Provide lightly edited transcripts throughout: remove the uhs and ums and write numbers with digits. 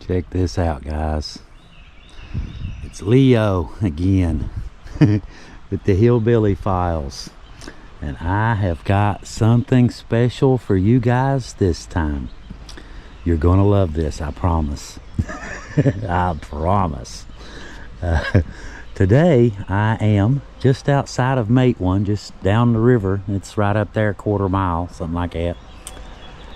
Check this out, guys. It's Leo again with the Hillbilly Files. And I have got something special for you guys this time. You're going to love this, I promise. I promise. Today, I am just outside of Matewan, just down the river. It's right up there, a quarter mile, something like that.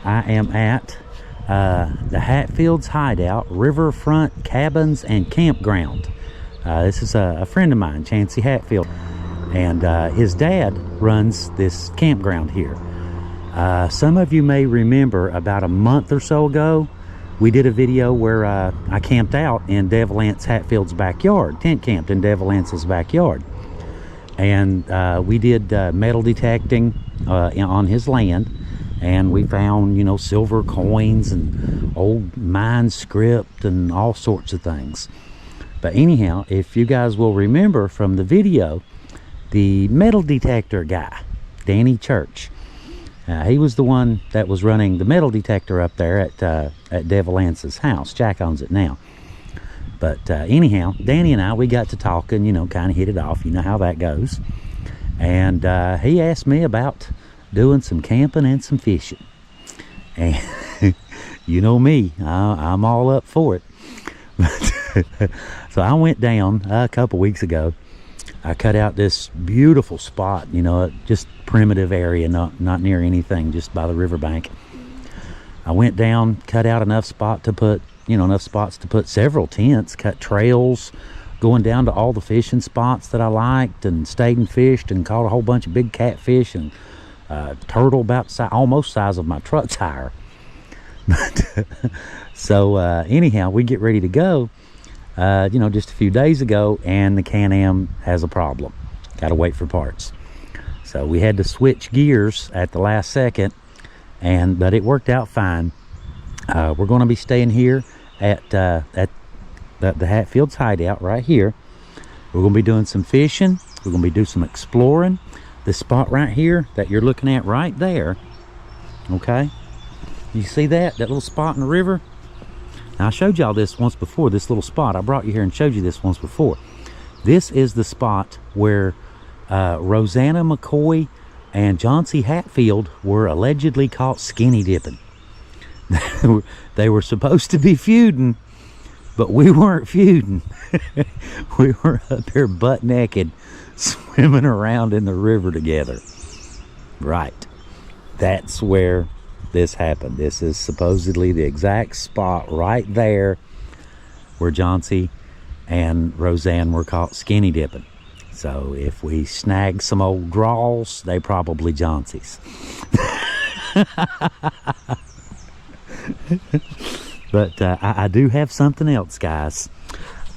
I am at the Hatfields Hideout, Riverfront Cabins and Campground. This is a friend of mine, Chancey Hatfield, and his dad runs this campground here. Some of you may remember about a month or so ago, we did a video where I camped out in Dev Lance Hatfield's backyard, tent camped in Dev Lance's backyard. And we did metal detecting on his land. And we found, you know, silver coins and old mine script and all sorts of things. But anyhow, if you guys will remember from the video, the metal detector guy, Danny Church, he was the one that was running the metal detector up there at Dev Lance's house. Jack owns it now. But anyhow, Danny and I, we got to talking, you know, kind of hit it off. You know how that goes. And he asked me about doing some camping and some fishing, and you know me, I'm all up for it. So I went down a couple weeks ago. I cut out this beautiful spot, you know, just primitive area, not near anything, just by the riverbank. I went down, cut out enough spots to put several tents, cut trails going down to all the fishing spots that I liked, and stayed and fished and caught a whole bunch of big catfish and turtle about almost size of my truck tire. So anyhow, we get ready to go, you know, just a few days ago, and the Can-Am has a problem. Got to wait for parts. So we had to switch gears at the last second, but it worked out fine. We're going to be staying here at the Hatfields Hideout right here. We're going to be doing some fishing. We're going to be doing some exploring. This spot right here that you're looking at right there, okay, you see that little spot in the river? Now, I showed y'all this once before, this little spot. I brought you here and showed you this once before. This is the spot where Roseanne McCoy and John C. Hatfield were allegedly caught skinny dipping. They were supposed to be feuding, but we weren't feuding. We were up there butt naked, swimming around in the river together. Right. That's where this happened. This is supposedly the exact spot right there where Johnsy and Roseanne were caught skinny dipping. So if we snag some old draws, they probably Johnsy's. But I do have something else, guys.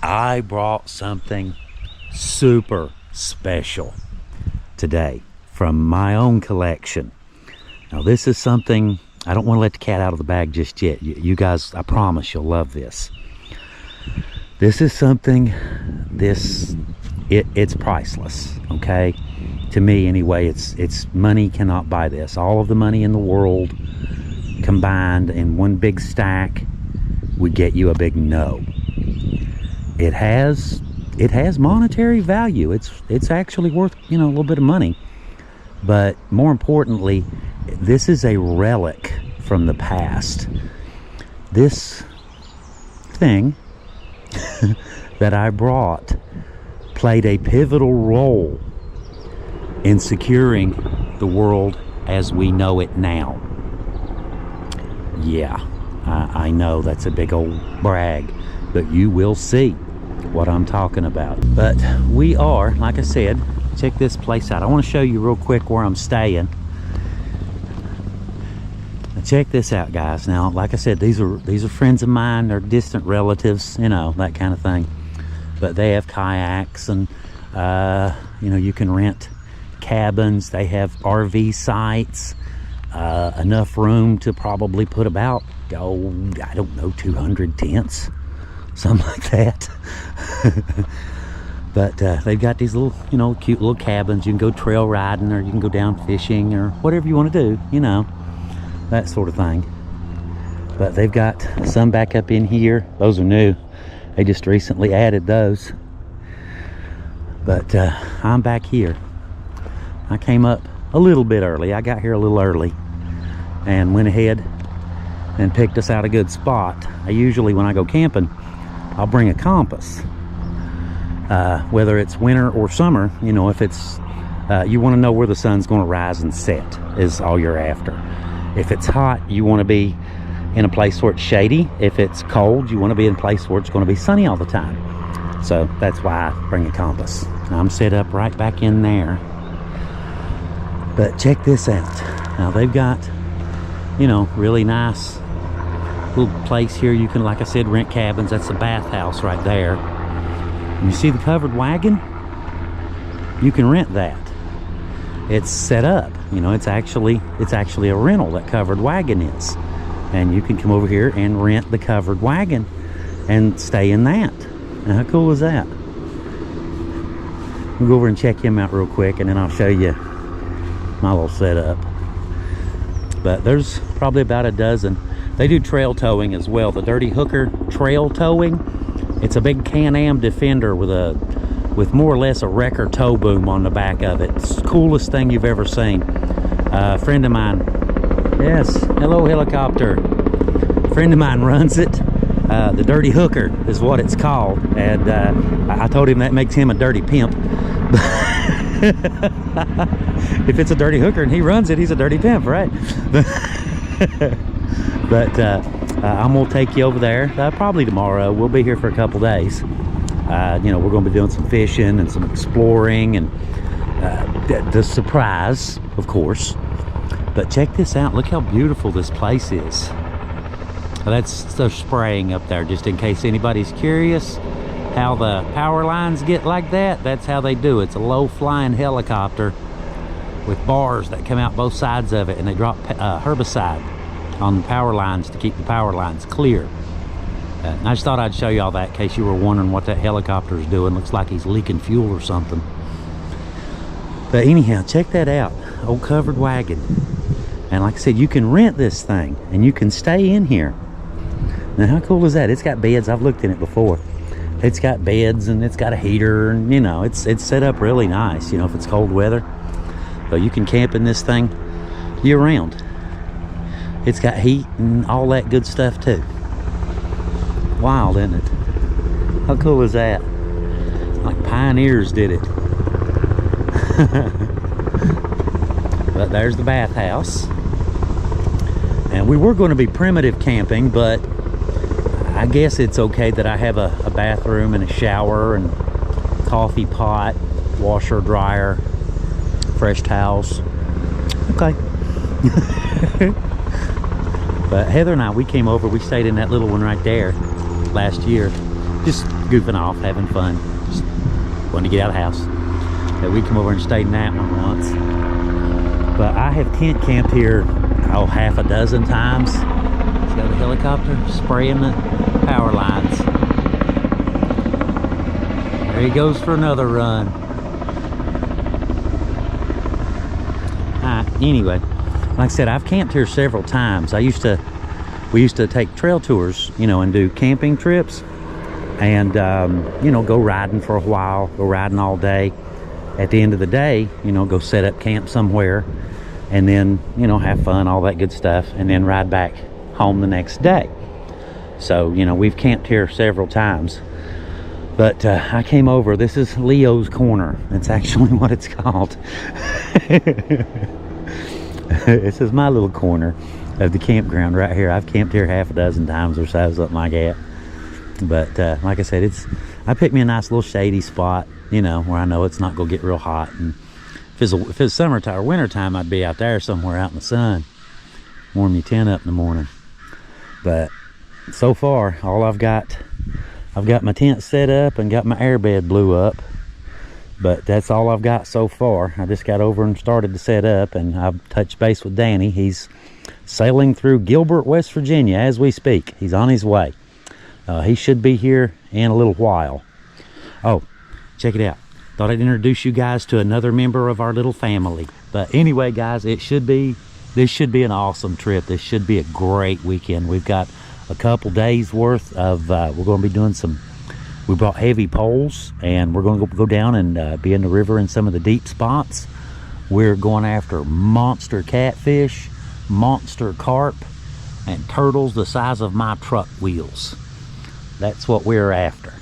I brought something super special today from my own collection. Now, this is something, I don't want to let the cat out of the bag just yet. You guys, I promise you'll love this. This is something, it's priceless, okay? To me, anyway, it's money cannot buy this. All of the money in the world combined in one big stack would get you a big no. It has monetary value. It's actually worth, you know, a little bit of money. But more importantly, this is a relic from the past. This thing that I brought played a pivotal role in securing the world as we know it now. Yeah, I know that's a big old brag, but you will see what I'm talking about. But we are, like I said, check this place out. I want to show you real quick where I'm staying. Now check this out, guys. Now, like I said, these are friends of mine. They're distant relatives, you know, that kind of thing. But they have kayaks, and you know, you can rent cabins. They have RV sites. Enough room to probably put about, I don't know, 200 tents, something like that. But they've got these little, you know, cute little cabins. You can go trail riding, or you can go down fishing, or whatever you want to do, you know, that sort of thing. But they've got some back up in here. Those are new. They just recently added those. But I'm back here. I came up a little bit early. I got here a little early and went ahead and picked us out a good spot. I usually, when I go camping, I'll bring a compass. Whether it's winter or summer, you know, if it's you want to know where the sun's going to rise and set is all you're after. If it's hot, you want to be in a place where it's shady. If it's cold, you want to be in a place where it's going to be sunny all the time. So that's why I bring a compass. I'm set up right back in there. But check this out. Now they've got, you know, really nice little place here. You can, like I said, rent cabins. That's the bathhouse right there. And you see the covered wagon? You can rent that. It's set up, you know, it's actually a rental, that covered wagon is. And you can come over here and rent the covered wagon and stay in that. Now, how cool is that? We'll go over and check him out real quick, and then I'll show you my little setup. But there's probably about a dozen. They do trail towing as well. The Dirty Hooker trail towing. It's a big Can-Am Defender with more or less a wrecker tow boom on the back of it. It's the coolest thing you've ever seen. A friend of mine, yes, hello helicopter. A friend of mine runs it. The Dirty Hooker is what it's called. And I told him that makes him a dirty pimp. If it's a Dirty Hooker and he runs it, he's a dirty pimp, right? But I'm gonna take you over there probably tomorrow. We'll be here for a couple days. You know, we're gonna be doing some fishing and some exploring and the surprise, of course. But check this out. Look how beautiful this place is. That's the spraying up there, just in case anybody's curious how the power lines get like that. That's how they do it. It's a low flying helicopter with bars that come out both sides of it, and they drop herbicide on the power lines to keep the power lines clear. And I just thought I'd show you all that in case you were wondering what that helicopter is doing. Looks like he's leaking fuel or something. But anyhow, check that out. Old covered wagon. And like I said, you can rent this thing and you can stay in here. Now how cool is that? It's got beds. I've looked in it before. It's got beds and it's got a heater, and you know, it's set up really nice, you know, if it's cold weather. So you can camp in this thing year round. It's got heat and all that good stuff too. Wild, isn't it? How cool is that? Like pioneers did it. But there's the bathhouse. And we were going to be primitive camping, but I guess it's okay that I have a bathroom and a shower and coffee pot, washer, dryer, fresh towels. Okay. But Heather and I, we came over, we stayed in that little one right there last year, just goofing off, having fun, just wanted to get out of the house. And we come over and stayed in that one once. But I have tent camped here, oh, half a dozen times. It's got a helicopter spraying the power lines. There he goes for another run. Anyway, like I said, I've camped here several times. We used to take trail tours, you know, and do camping trips, and you know, go riding for a while, go riding all day. At the end of the day, you know, go set up camp somewhere, and then, you know, have fun, all that good stuff, and then ride back home the next day. So, you know, we've camped here several times. But I came over, this is Leo's Corner. That's actually what it's called. This is my little corner of the campground right here. I've camped here half a dozen times or so, something like that. But like I said, I picked me a nice little shady spot, you know, where I know it's not gonna get real hot. And if it's summertime or wintertime, I'd be out there somewhere out in the sun, warm your tent up in the morning. But so far, all I've got my tent set up and got my airbed blew up. But that's all I've got so far. I just got over and started to set up, and I've touched base with Danny. He's sailing through Gilbert, West Virginia as we speak. He's on his way. He should be here in a little while. Oh, check it out. Thought I'd introduce you guys to another member of our little family. But anyway, guys, it should be this should be an awesome trip. This should be a great weekend. We've got a couple days worth of, we're going to be doing some, we brought heavy poles, and we're going to go down and be in the river in some of the deep spots. We're going after monster catfish, monster carp, and turtles the size of my truck wheels. That's what we're after.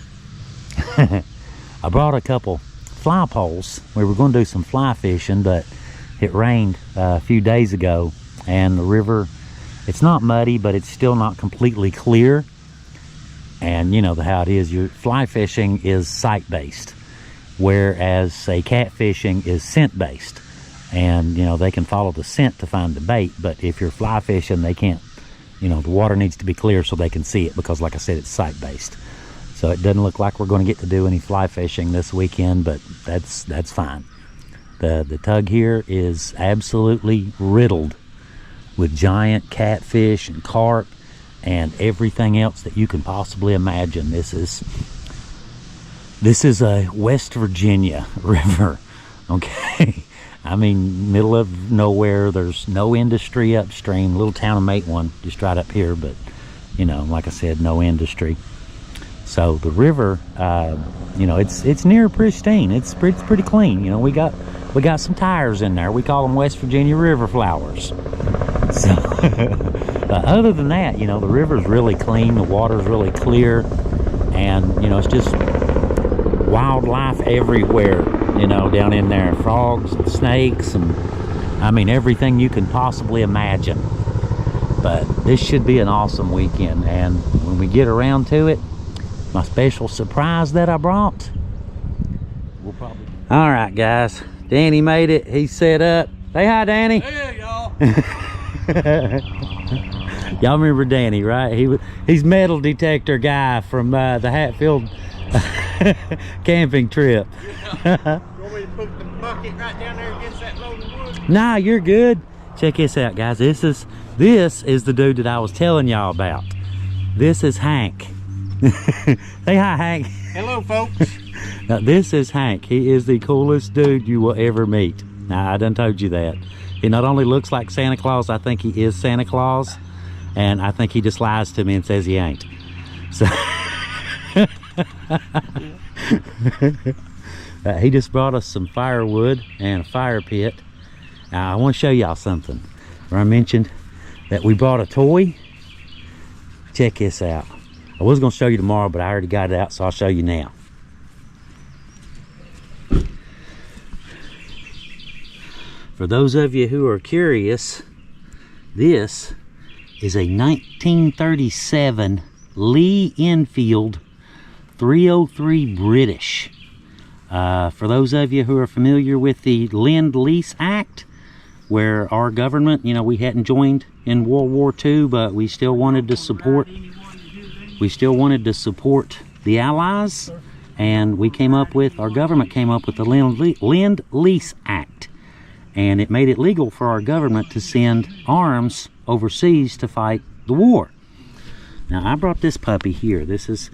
I brought a couple fly poles. We were going to do some fly fishing, but it rained a few days ago, and the river, it's not muddy, but it's still not completely clear. And you know how it is. Your fly fishing is sight-based, whereas say catfishing is scent-based. And you know, they can follow the scent to find the bait, but if you're fly fishing, they can't, you know, the water needs to be clear so they can see it, because like I said, it's sight-based. So it doesn't look like we're going to get to do any fly fishing this weekend, but that's fine. The tug here is absolutely riddled with giant catfish and carp and everything else that you can possibly imagine. This is a West Virginia river, okay? I mean, middle of nowhere. There's no industry upstream. Little town of Matewan just right up here, but you know, like I said, no industry. So the river, you know, it's near pristine. It's pretty clean. You know, we got some tires in there. We call them West Virginia river flowers. So other than that, you know, the river's really clean. The water's really clear, and you know, it's just wildlife everywhere. You know, down in there, frogs and snakes, and I mean everything you can possibly imagine. But this should be an awesome weekend, and when we get around to it, my special surprise that I brought, we'll probably... All right, guys, Danny made it. He's set up. Say hi, Danny. Hey, y'all. Y'all remember Danny, right? He's metal detector guy from the Hatfield camping trip. Yeah. You want me to put the bucket right down there against that load of wood? Nah, you're good. Check this out, guys. This is the dude that I was telling y'all about. This is Hank. Say hi, Hank. Hello, folks. Now, this is Hank. He is the coolest dude you will ever meet. Now, I done told you that. He not only looks like Santa Claus, I think he is Santa Claus, and I think he just lies to me and says he ain't. So he just brought us some firewood and a fire pit. Now, I want to show y'all something where I mentioned that we brought a toy. Check this out. I was going to show you tomorrow, but I already got it out, so I'll show you now. For those of you who are curious, this is a 1937 Lee Enfield 303 British. For those of you who are familiar with the Lend-Lease Act, where our government, you know, we hadn't joined in World War II, but we still wanted to support the Allies, and our government came up with the Lend-Lease Act, and it made it legal for our government to send arms overseas to fight the war. Now, I brought this puppy here. This is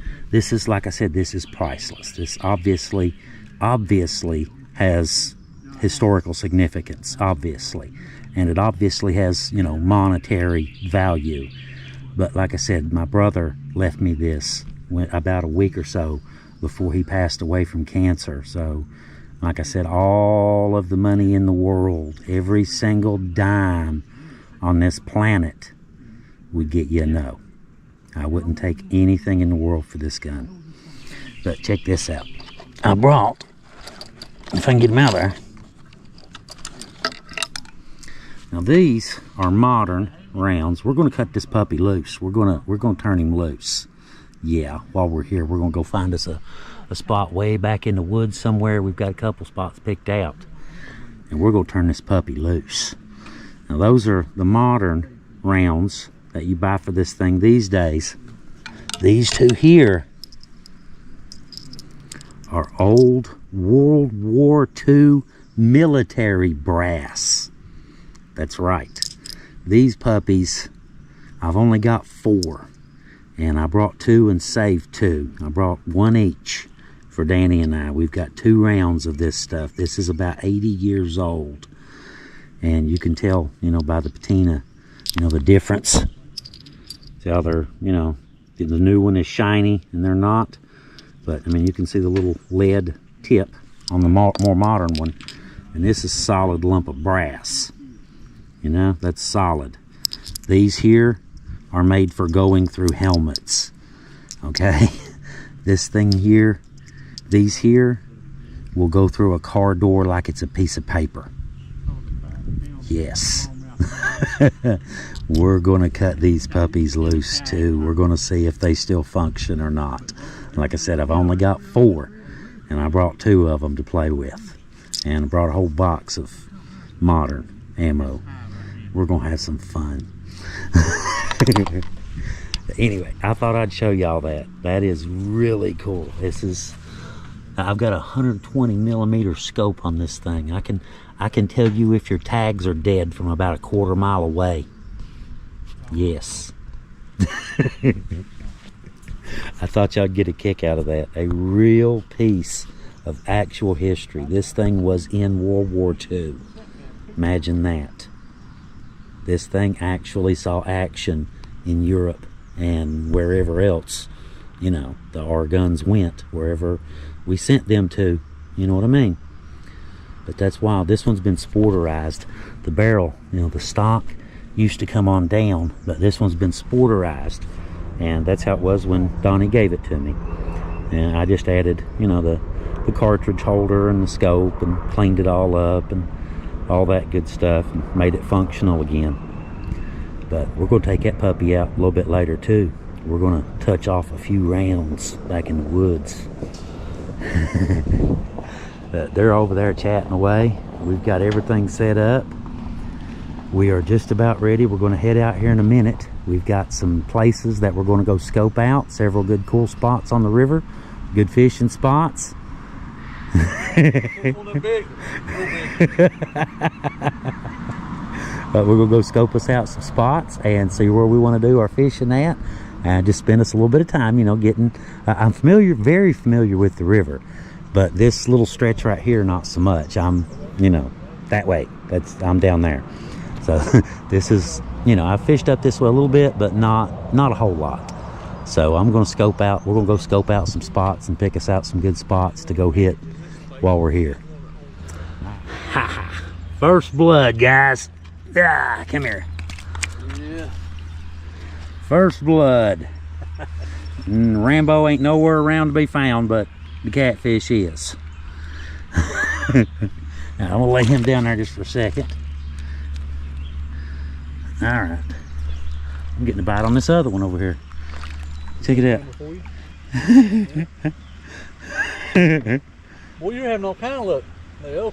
like I said, this is priceless. This obviously has historical significance, obviously, and it obviously has, you know, monetary value. But like I said, my brother left me this about a week or so before he passed away from cancer. So like I said, all of the money in the world, every single dime on this planet would get you a no. I wouldn't take anything in the world for this gun. But check this out. I brought, if I can get them out there. Now these are modern rounds. We're going to cut this puppy loose. We're going to turn him loose. Yeah, while we're here, we're going to go find us a spot way back in the woods somewhere. We've got a couple spots picked out, and we're going to turn this puppy loose. Now those are the modern rounds that you buy for this thing these days. These two here are old World War II military brass. That's right. These puppies, I've only got 4, and I brought 2 and saved 2. I brought 1 each for Danny and I. We've got 2 rounds of this stuff. This is about 80 years old. And you can tell, you know, by the patina, you know, the difference. See how they're, you know, the new one is shiny and they're not. But I mean, you can see the little lead tip on the more modern one. And this is solid lump of brass. You know, that's solid. These here are made for going through helmets. Okay, this thing here, these here will go through a car door like it's a piece of paper. Yes. We're gonna cut these puppies loose too. We're gonna see if they still function or not. Like I said, I've only got 4, and I brought 2 of them to play with, and I brought a whole box of modern ammo. We're gonna have some fun. Anyway, I thought I'd show y'all that. That is really cool. This is, I've got a 120 millimeter scope on this thing. I can tell you if your tags are dead from about a 1/4 mile away. Yes. I thought y'all'd get a kick out of that. A real piece of actual history. This thing was in World War II. Imagine that. This thing actually saw action in Europe and wherever else, you know, our guns went, wherever we sent them to, you know what I mean? But that's wild. This one's been sporterized. The barrel, you know, the stock used to come on down, but this one's been sporterized, and that's how it was when Donnie gave it to me. And I just added, you know, the cartridge holder and the scope and cleaned it all up and all that good stuff and made it functional again. But we're going to take that puppy out a little bit later too. We're going to touch off a few rounds back in the woods. But they're over there chatting away. We've got everything set up. We are just about ready. We're going to head out here in a minute. We've got some places that we're going to go scope out. Several good cool spots on the river. Good fishing spots. But we're gonna go scope us out some spots and see where we want to do our fishing at, and just spend us a little bit of time, you know, getting I'm very familiar with the river, but this little stretch right here not so much. I'm, you know, that way, I'm down there, so this is, you know, I fished up this way a little bit, but not a whole lot. So I'm gonna scope out, we're gonna go scope out some spots and pick us out some good spots to go hit while we're here. First blood, guys. Ah, come here. Yeah. First blood. Rambo ain't nowhere around to be found, but the catfish is. Now, I'm gonna lay him down there just for a second. All right. I'm getting a bite on this other one over here. Check it out. Boy, you're having all kind of luck, Leo.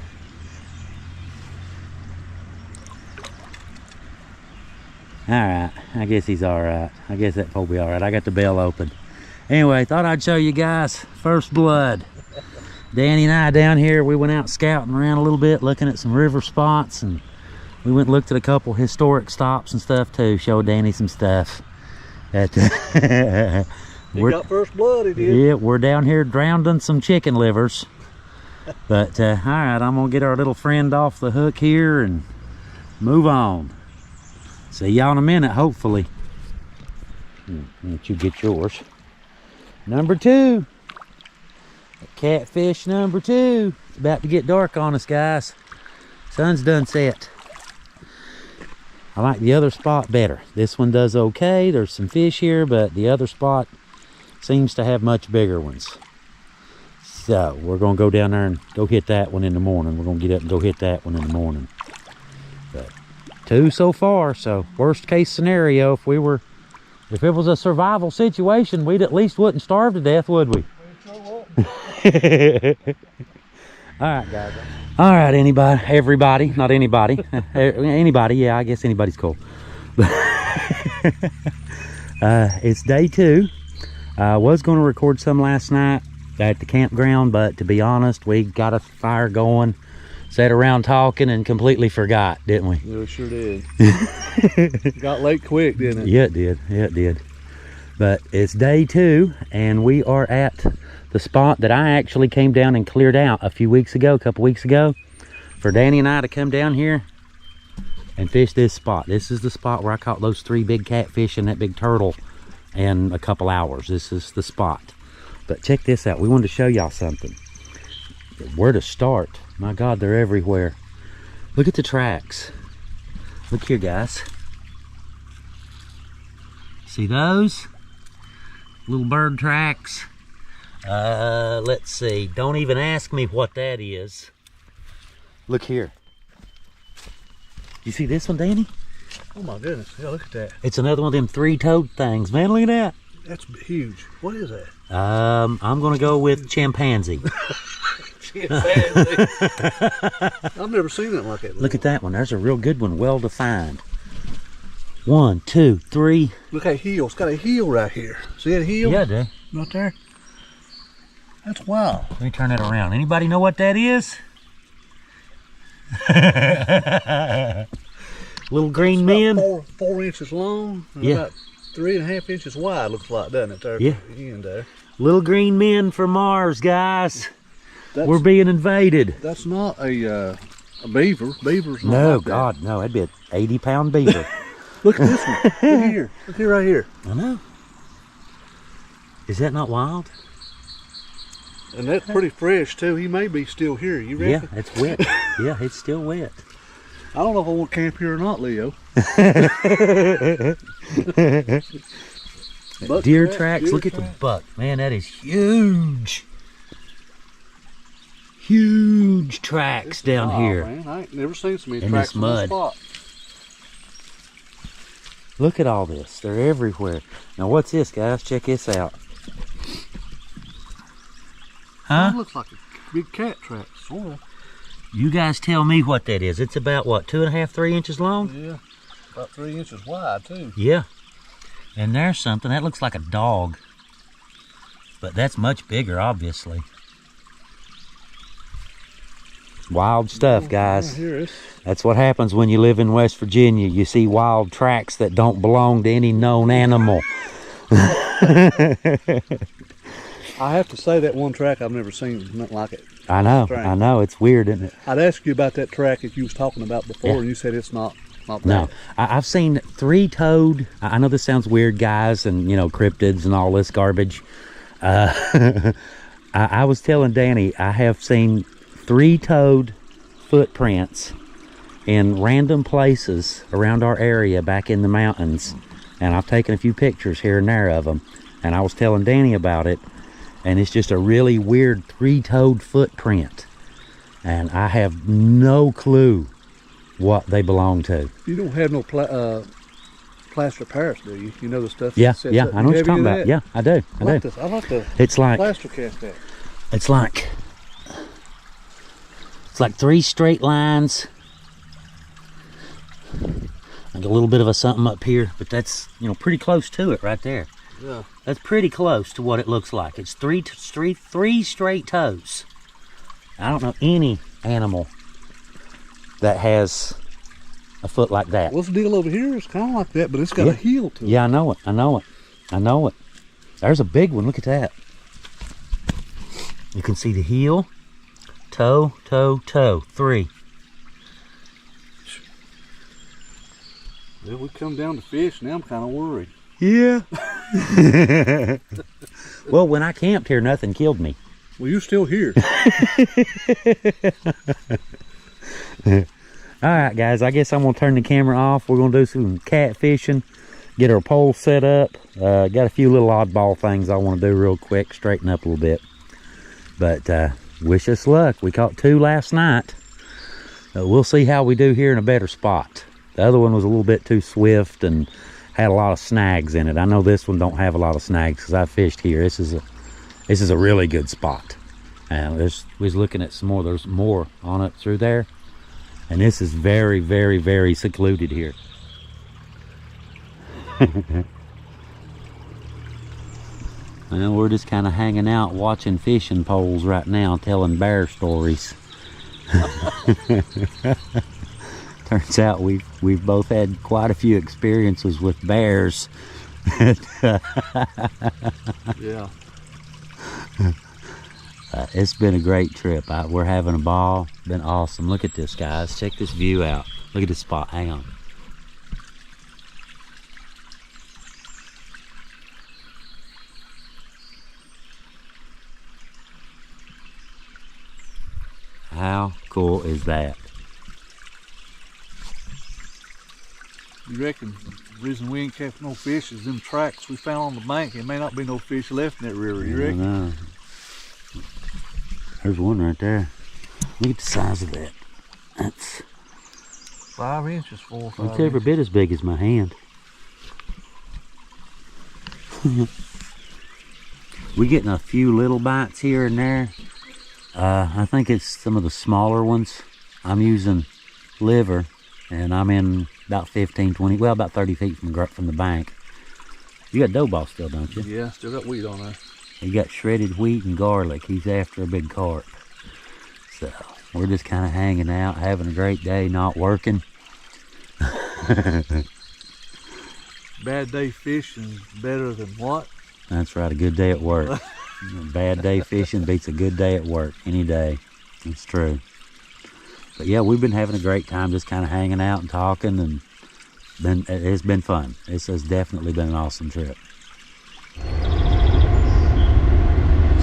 Alright, I guess he's alright. I guess that will be alright. I got the bell open. Anyway, thought I'd show you guys first blood. Danny and I down here, we went out scouting around a little bit, looking at some river spots, and we went and looked at a couple historic stops and stuff too. Showed Danny some stuff. He got first blood, he did. Yeah, we're down here drowning some chicken livers. But alright, I'm gonna get our little friend off the hook here and move on. See y'all in a minute, hopefully. Let you get yours. Number 2. Catfish number 2. It's about to get dark on us, guys. Sun's done set. I like the other spot better. This one does okay. There's some fish here, but the other spot seems to have much bigger ones. So we're gonna go down there and go hit that one in the morning. We're gonna get up and go hit that one in the morning. But 2 so far, so worst case scenario, if it was a survival situation, we'd at least wouldn't starve to death, would we? Alright, guys. Alright, everybody, not anybody. Anybody, yeah, I guess anybody's cool. It's day 2. I was going to record some last night at the campground, but to be honest, we got a fire going, sat around talking, and completely forgot, didn't we? Yeah, we sure did. Got late quick, didn't it? Yeah, it did. Yeah, it did. But it's day 2, and we are at the spot that I actually came down and cleared out a couple weeks ago, for Danny and I to come down here and fish this spot. This is the spot where I caught those 3 big catfish and that big turtle in a couple hours. This is the spot. But check this out. We wanted to show y'all something. Where to start? My God, they're everywhere. Look at the tracks. Look here, guys. See those? Little bird tracks. Let's see. Don't even ask me what that is. Look here. You see this one, Danny? Oh my goodness. Yeah, look at that. It's another one of them 3-toed things. Man, look at that. That's huge. What is that? I'm gonna go with chimpanzee. Chimpanzee. I've never seen it like that. Look at that one. There's a real good one, well defined. 1, 2, 3. Look at heel. It's got a heel right here. See that heel? Yeah, dude. Right there. That's wild. Let me turn that around. Anybody know what that is? Little green men. About 4 inches long. And Yeah. about 3.5 inches wide. Looks like, doesn't it? There. Yeah. At the end there. Little green men from Mars, guys. That's, We're being invaded. That's not a beaver. Beaver's not No, like that. God, no. That'd be an 80-pound beaver. Look at this one. Look here. Look here, right here. I know. Is that not wild? And that's pretty fresh too. He may be still here. You reckon? Yeah, it's wet. Yeah, it's still wet. I don't know if I want to camp here or not, Leo. Buck Deer track, tracks. deer Look at the track. buck. Man, that is huge. Huge tracks down Oh, here. Man, I ain't never seen so many In tracks this in one mud. spot. Look at all this. They're everywhere. Now, what's this, guys? Check this out. Huh? That looks like a big cat track, sort of. You guys tell me what that is. It's about, what, 2.5, 3 inches long? Yeah, about 3 inches wide too. Yeah. And there's something. That looks like a dog. But that's much bigger, obviously. Wild stuff, guys. Here it is. That's what happens when you live in West Virginia. You see wild tracks that don't belong to any known animal. I have to say that one track I've never seen, nothing like it. I know, Strange. I know. It's weird, isn't it? I'd ask you about that track that you was talking about before, Yeah. and you said it's not No, bad. I've seen 3-toed. I know this sounds weird, guys, and you know, cryptids and all this garbage. I was telling Danny, I have seen 3-toed footprints in random places around our area back in the mountains, and I've taken a few pictures here and there of them, and I was telling Danny about it, and it's just a really weird 3-toed footprint, and I have no clue what they belong to. You don't have no plaster Paris, do you? You know the stuff. Yeah, that sets yeah, up. I know what You you're have talking any of about. that? Yeah, I do. I like this. I like the It's like plaster cast that. it's like 3 straight lines. Like a little bit of a something up here, but that's, you know, pretty close to it right there. Yeah. That's pretty close to what it looks like. It's three straight toes. I don't know any animal that has a foot like that. What's the deal over here? It's kind of like that, but it's got a heel to it. Yeah, I know it. I know it. I know it. There's a big one. Look at that. You can see the heel, toe, toe, toe. 3. Well, we come down to fish, now I'm kind of worried. Yeah. Well, when I camped here, nothing killed me. Well, you're still here. All right, guys, I guess I'm going to turn the camera off. We're going to do some catfishing, get our pole set up. Got a few little oddball things I want to do real quick, straighten up a little bit. But wish us luck. We caught 2 last night. We'll see how we do here in a better spot. The other one was a little bit too swift and had a lot of snags in it. I know this one don't have a lot of snags because I fished here. This is a really good spot. We was looking at some more. There's more on it through there. And this is very, very, very secluded here. Well, we're just kind of hanging out watching fishing poles right now, telling bear stories. Turns out we've both had quite a few experiences with bears. Yeah. It's been a great trip. We're having a ball. Been awesome. Look at this, guys. Check this view out. Look at this spot. Hang on. How cool is that? You reckon the reason we ain't catch no fish is them tracks we found on the bank? There may not be no fish left in that river, you reckon? I know. There's one right there. Look at the size of that. That's 5 inches, 4 or 5 it's every inches. bit as big as my hand. We're getting a few little bites here and there. I think it's some of the smaller ones. I'm using liver, and I'm in about 15, 20, well, about 30 feet from the bank. You got dough ball still, don't you? Yeah, still got wheat on there. You got shredded wheat and garlic. He's after a big carp. So we're just kind of hanging out, having a great day, not working. Bad day fishing better than what? That's right, a good day at work. A bad day fishing beats a good day at work any day. It's true. But yeah, we've been having a great time just kind of hanging out and talking, and it's been fun. This has definitely been an awesome trip.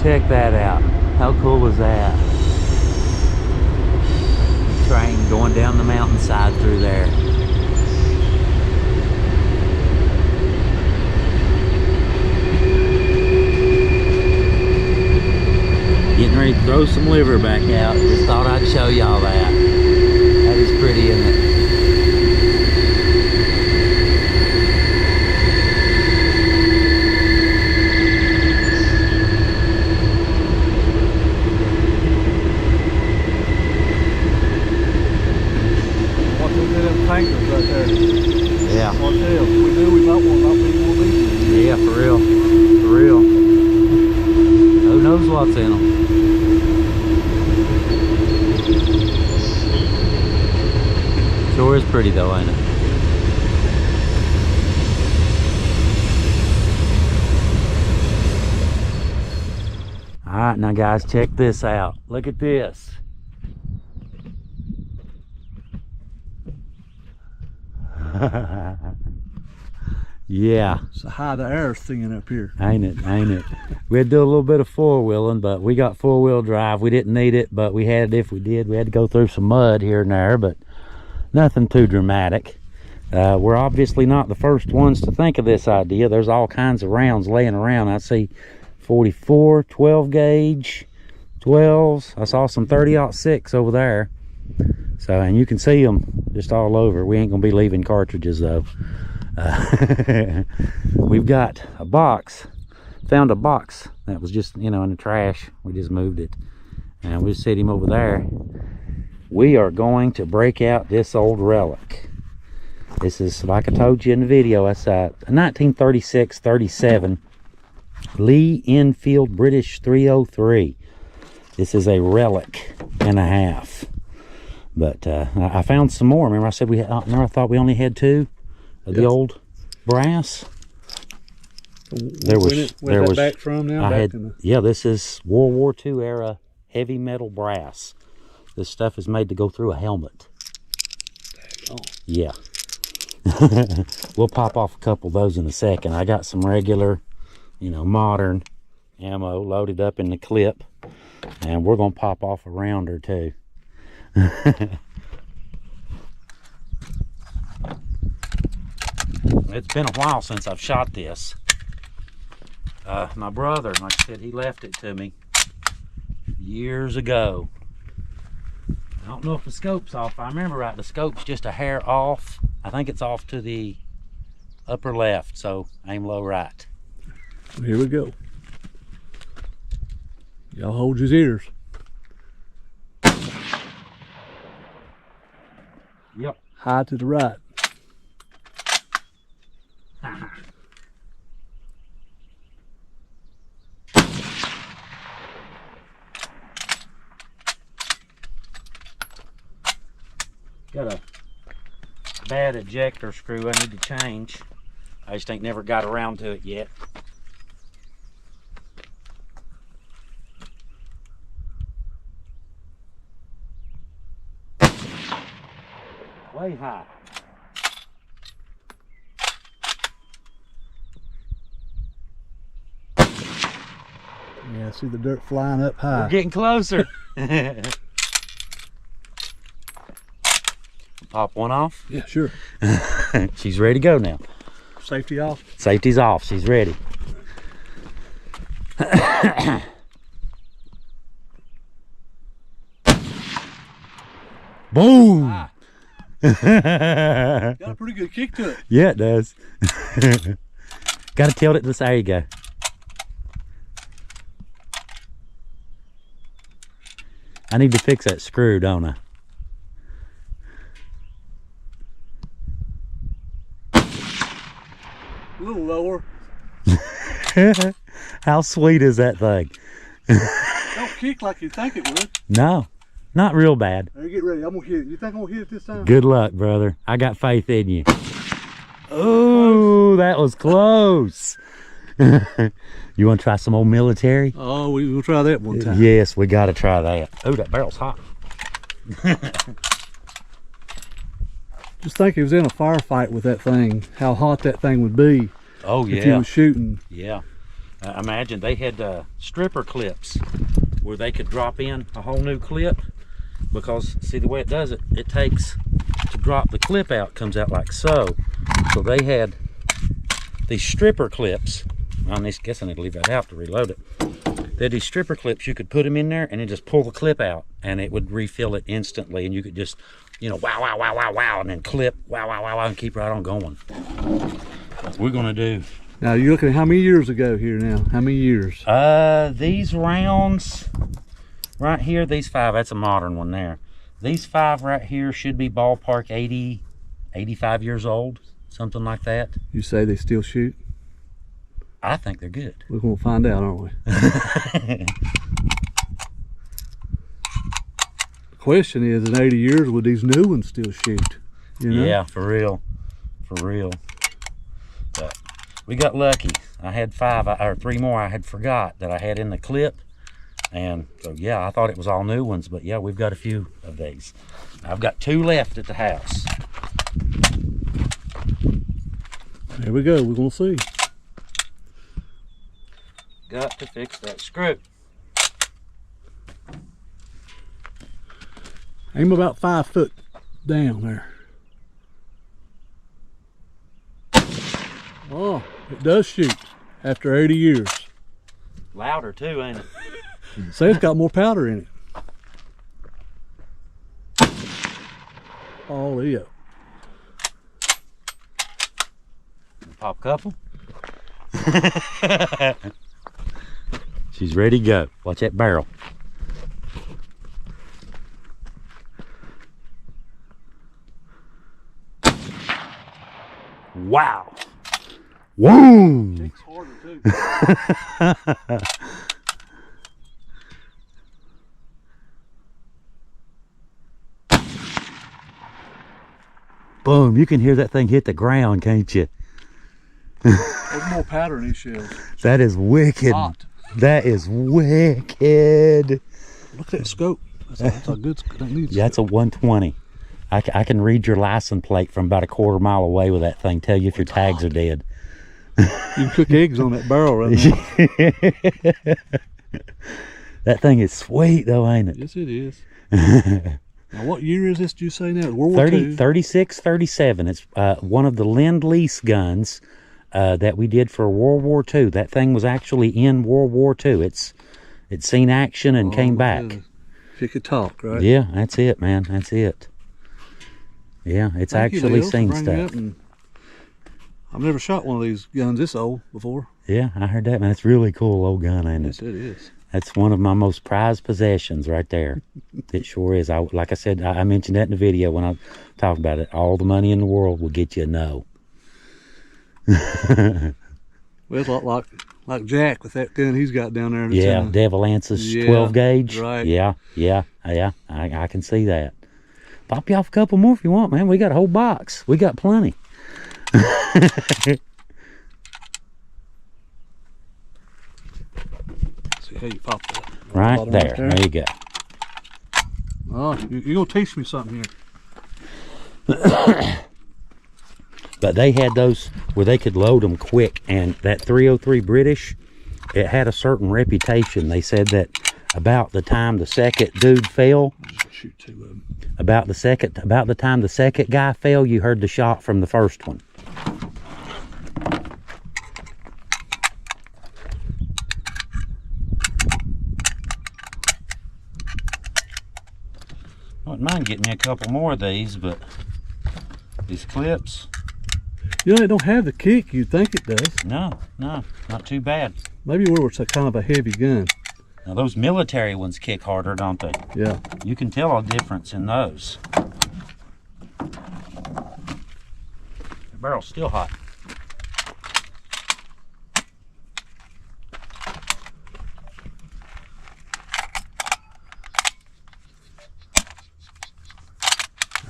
Check that out. How cool was that? Train going down the mountainside through there. Getting ready to throw some liver back out. Just thought I'd show y'all that. That is pretty, isn't it? What's in them tankers right there? Yeah. What the hell? We do, we might want not be one of these. Yeah, for real. For real. Who knows what's in them? Sure is pretty though, ain't it? Alright, now guys, check this out. Look at this. Yeah. It's a high to air thing up here. Ain't it, ain't it? We had to do a little bit of four-wheeling, but we got four-wheel drive. We didn't need it, but we had it if we did. We had to go through some mud here and there, but nothing too dramatic. We're obviously not the first ones to think of this idea. There's all kinds of rounds laying around. I see 44, 12 gauge, 12s. I saw some 30-06 over there. So, and you can see them just all over. We ain't gonna be leaving cartridges though. We've got a box, found a box that was just, you know, in the trash. We just moved it, and we set him over there. We are going to break out this old relic. This is, like I told you in the video, that's a 1936-37 Lee Enfield British 303. This is a relic and a half. But I found some more. Remember I said remember I thought we only had two of the old brass. Where's that back from now? Yeah, this is World War II era heavy metal brass. This stuff is made to go through a helmet. Yeah. We'll pop off a couple of those in a second. I got some regular, you know, modern ammo loaded up in the clip, and we're gonna pop off a round or two. It's been a while since I've shot this. My brother, like I said, he left it to me years ago. I don't know if the scope's off. I remember right, the scope's just a hair off. I think it's off to the upper left, so aim low right. Here we go. Y'all hold his ears. Yep. High to the right. Got a bad ejector screw I need to change. I just ain't never got around to it yet. Way way high. Yeah, I see the dirt flying up high. We're getting closer. Pop one off. Yeah, sure. She's ready to go now. Safety off. Safety's off. She's ready. Boom! Ah. Got a pretty good kick to it. Yeah, it does. Got to tilt it this. There you go. I need to fix that screw, don't I? A little lower. How sweet is that thing? Don't kick like you think it would. No, not real bad. Hey, get ready. I'm gonna hit it. You think I'm gonna hit it this time? Good luck, brother. I got faith in you. Oh, that was close. You want to try some old military? Oh, we'll try that one time. Yes, we got to try that. Oh, that barrel's hot. Just think, he was in a firefight with that thing. How hot that thing would be. Oh, yeah. If he was shooting. Yeah. Imagine they had stripper clips where they could drop in a whole new clip, because see the way it does it, it takes to drop the clip out, comes out like so. So they had these stripper clips. I guess I need to leave that out to reload it. They had these stripper clips, you could put them in there and then just pull the clip out and it would refill it instantly, and you could just, you know, wow, wow, wow, wow, wow, and then clip, wow, wow, wow, wow, and keep right on going. We're gonna do. Now you're looking at how many years ago here now? How many years? These rounds right here, these 5, that's a modern one there. These 5 right here should be ballpark 80, 85 years old, something like that. You say they still shoot? I think they're good. We're gonna find out, aren't we? The question is, in 80 years, would these new ones still shoot? You know? Yeah, for real, for real. But we got lucky. I had 5 or 3 more I had forgot that I had in the clip, and so yeah, I thought it was all new ones, but yeah, we've got a few of these. I've got 2 left at the house. There we go. We're gonna see. Got to fix that screw. Aim about 5 foot down there. Oh, it does shoot after 80 years. Louder too, ain't it? Say it's got more powder in it. Oh, Leo. Pop a couple. She's ready to go. Watch that barrel. Wow. Whoa. Takes harder too. Boom. You can hear that thing hit the ground, can't you? There's more powder in these shells. That is wicked. Hot. That is wicked. Look at that scope. That's a good scope. Yeah, it's a 120. I can read your license plate from about a quarter-mile away with that thing. Tell you if your tags are dead. You can cook eggs on that barrel right now. That thing is sweet though, ain't it? Yes, it is. Now, what year is this, do you say now? World War II? 36, 37. It's one of the Lend-Lease guns that we did for World War II. That thing was actually in World War II. It's seen action and came back. Goodness. If you could talk, right? Yeah, that's it, man. That's it. Yeah, it's Thank you, actually Leo, for seen bringing it stuff. up, and I've never shot one of these guns this old before. Yeah, I heard that, man. It's really cool old gun, ain't Yes, it? it is. That's one of my most prized possessions right there. It sure is. Like I said, I mentioned that in the video when I talked about it. All the money in the world will get you a no. Well, it's a lot like Jack with that gun he's got down there. Yeah, Devil Ance's 12 gauge. Right. Yeah. I can see that. Pop you off a couple more if you want, man. We got a whole box. We got plenty. See how you pop that. Right there. There you go. Oh, you're going to teach me something here. But they had those where they could load them quick, and that 303 British, it had a certain reputation. They said that about the time the second dude fell, Shoot two of them. about the time the second guy fell, you heard the shot from the first one. I wouldn't mind getting me a couple more of these, but these clips, You know, it don't have the kick you'd think it does. no, not too bad. Maybe where it's a kind of a heavy gun. Now those military ones kick harder, don't they? Yeah. You can tell a difference in those. The barrel's still hot.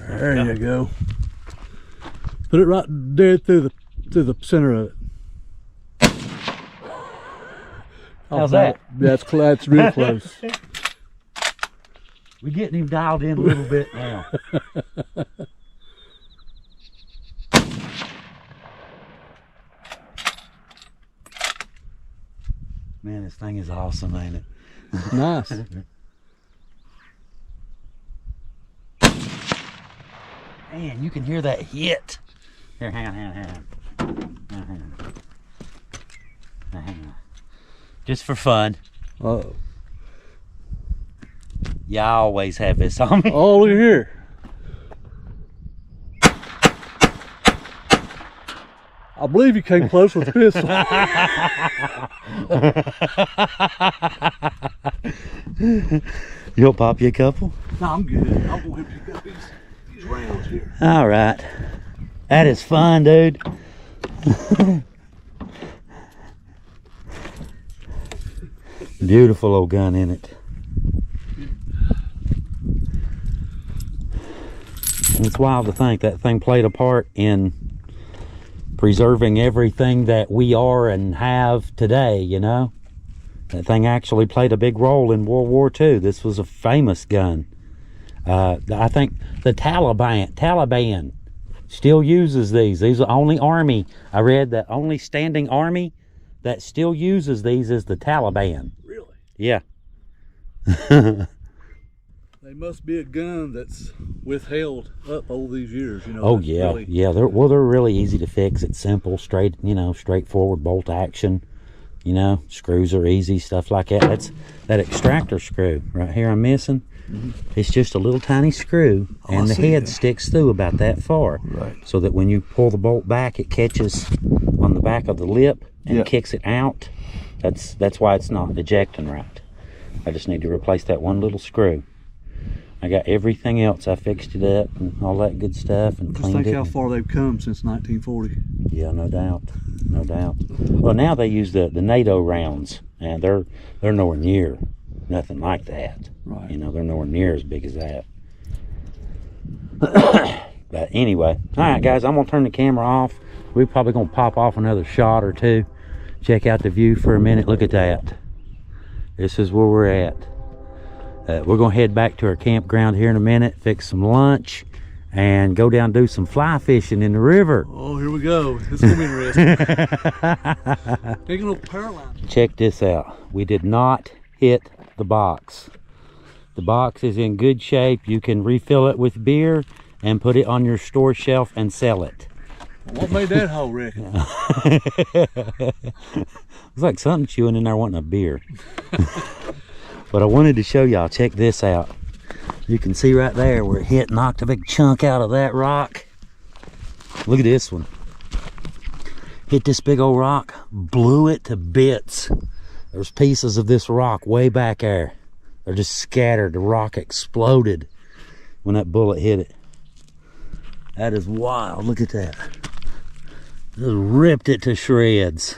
There you go. Put it right there through the center of it. How's that? That's real close. We're getting him dialed in a little bit now. Man, this thing is awesome, ain't it? Nice. Man, you can hear that hit. Here, hang on. Just for fun. Uh-oh. Yeah, I always have this on me. Oh, look at here. I believe you came close with the pistol. You'll pop you a couple? No, I'm good. I'm going to pick up these rounds here. All right. That is fun, dude. Beautiful old gun in it. And it's wild to think that thing played a part in preserving everything that we are and have today, you know? That thing actually played a big role in World War II. This was a famous gun. I think the Taliban still uses these. These are the only army, I read that only standing army that still uses these is the Taliban. Really? Yeah. They must be a gun that's withheld up all these years, you know. Oh that's yeah, really... yeah. They're really easy to fix. It's simple, straight, you know, straightforward bolt action. You know, screws are easy, stuff like that. That's that extractor screw right here I'm missing. It's just a little tiny screw, and the head sticks through about that far, Right. so that when you pull the bolt back, it catches on the back of the lip and kicks it out. That's why it's not ejecting right. I just need to replace that one little screw. I got everything else. I fixed it up and all that good stuff and Just cleaned it. think how far they've come since 1940. Yeah, no doubt, no doubt. Well, now they use the NATO rounds, and they're nowhere near nothing like that. Right. You know, they're nowhere near as big as that. But anyway, all right, guys, I'm gonna turn the camera off. We're probably gonna pop off another shot or two. Check out the view for a minute. Look at that. This is where we're at. We're gonna head back to our campground here in a minute, fix some lunch, and go down and do some fly fishing in the river. Oh, here we go. It's gonna be interesting. Taking a power line. Check this out. We did not hit the box. The box is in good shape. You can refill it with beer and put it on your store shelf and sell it. What made that hole, reckon? It's like something chewing in there wanting a beer. But I wanted to show y'all, check this out. You can see right there where it hit, knocked a big chunk out of that rock. Look at this one. Hit this big old rock, blew it to bits. There's pieces of this rock way back there. They're just scattered. The rock exploded when that bullet hit it. That is wild. Look at that. Just ripped it to shreds.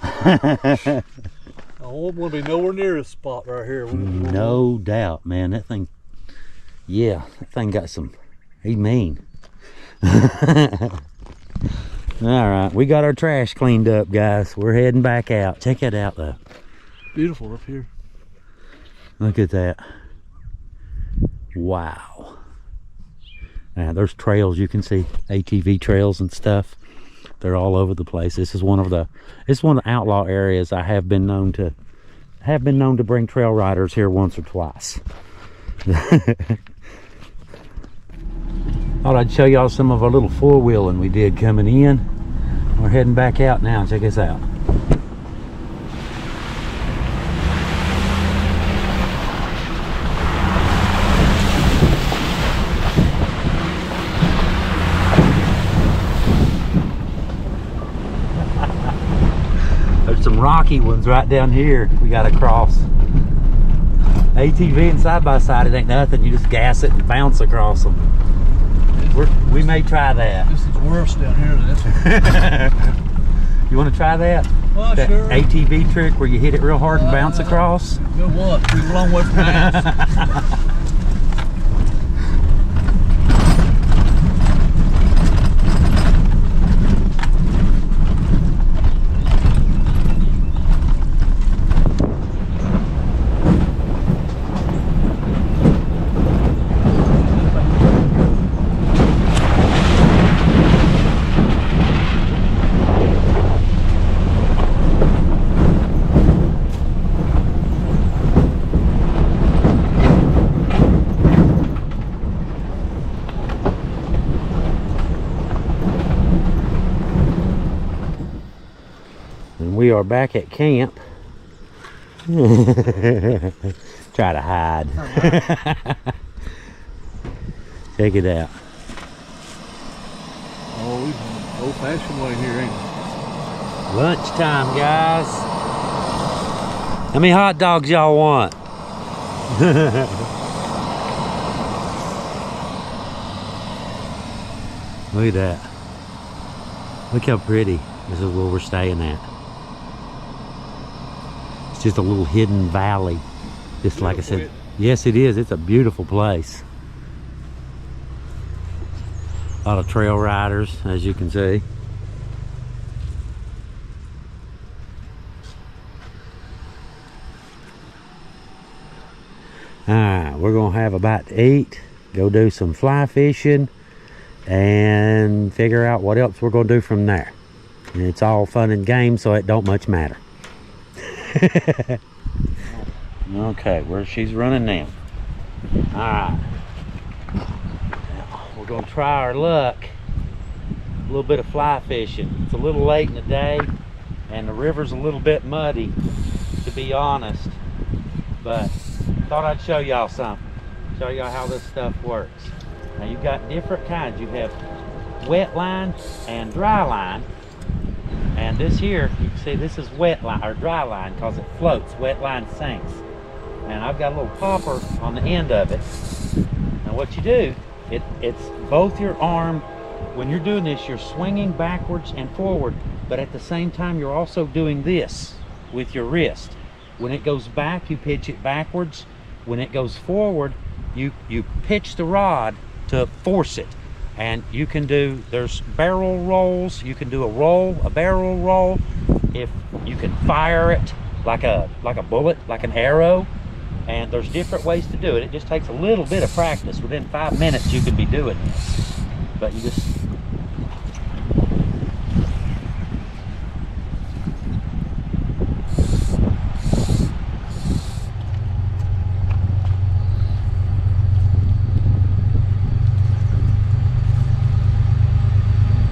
I won't want to be nowhere near this spot right here. No doubt, man. That thing, yeah, that thing got some, he's mean. All right, we got our trash cleaned up, guys. We're heading back out. Check it out, though. Beautiful up here. Look at that. Wow. There's trails, you can see ATV trails and stuff. They're all over the place. This is one of the outlaw areas. I have been known to bring trail riders here once or twice. Thought I'd show y'all some of our little four-wheeling we did coming in. We're heading back out now. Check this out. There's some rocky ones right down here we got to cross. ATV and side-by-side, it ain't nothing. You just gas it and bounce across them. We may try that. This is worse down here than this one. You want to try that? Well, that sure. ATV trick where you hit it real hard and bounce across? Good luck. We're a long way from the house. We are back at camp. Try to hide. Check it out. Oh, we old-fashioned way here, ain't we? Lunchtime, guys. How many hot dogs y'all want? Look at that. Look how pretty. This is where we're staying at. It's just a little hidden valley. Just like I said. Yes, it is. It's a beautiful place. A lot of trail riders, as you can see. Alright, we're gonna have a bite to eat, go do some fly fishing, and figure out what else we're gonna do from there. And it's all fun and games, so it don't much matter. Okay, where she's running now. Alright. We're gonna try our luck. A little bit of fly fishing. It's a little late in the day, and the river's a little bit muddy, to be honest. But thought I'd show y'all something. Show y'all how this stuff works. Now you've got different kinds. You have wet line and dry line. And this here, you can see this is wet line or dry line because it floats. Wet line sinks. And I've got a little popper on the end of it. And what you do, it's both your arm. When you're doing this, you're swinging backwards and forward, but at the same time, you're also doing this with your wrist. When it goes back, you pitch it backwards. When it goes forward, you pitch the rod to force it. And you can do, there's barrel rolls. You can do a barrel roll. If you can fire it like a bullet, like an arrow. And there's different ways to do it. It just takes a little bit of practice. Within 5 minutes, you can be doing this. But you just...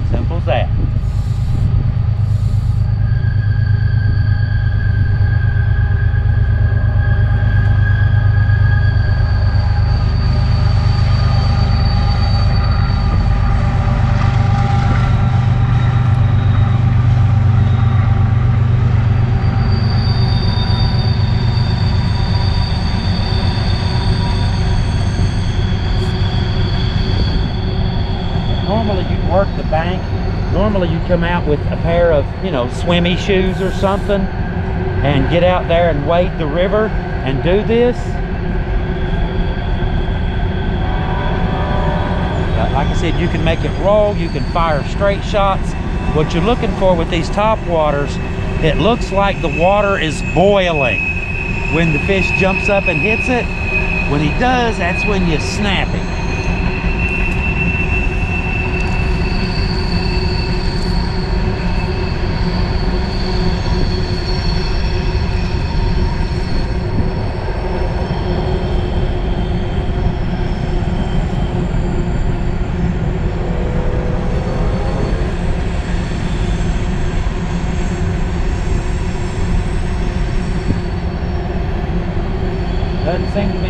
Simple as that. Normally you'd work the bank. Normally you'd come out with a pair of, swimmy shoes or something and get out there and wade the river and do this. Like I said, you can make it roll, you can fire straight shots. What you're looking for with these top waters, it looks like the water is boiling when the fish jumps up and hits it. When he does, that's when you snap him.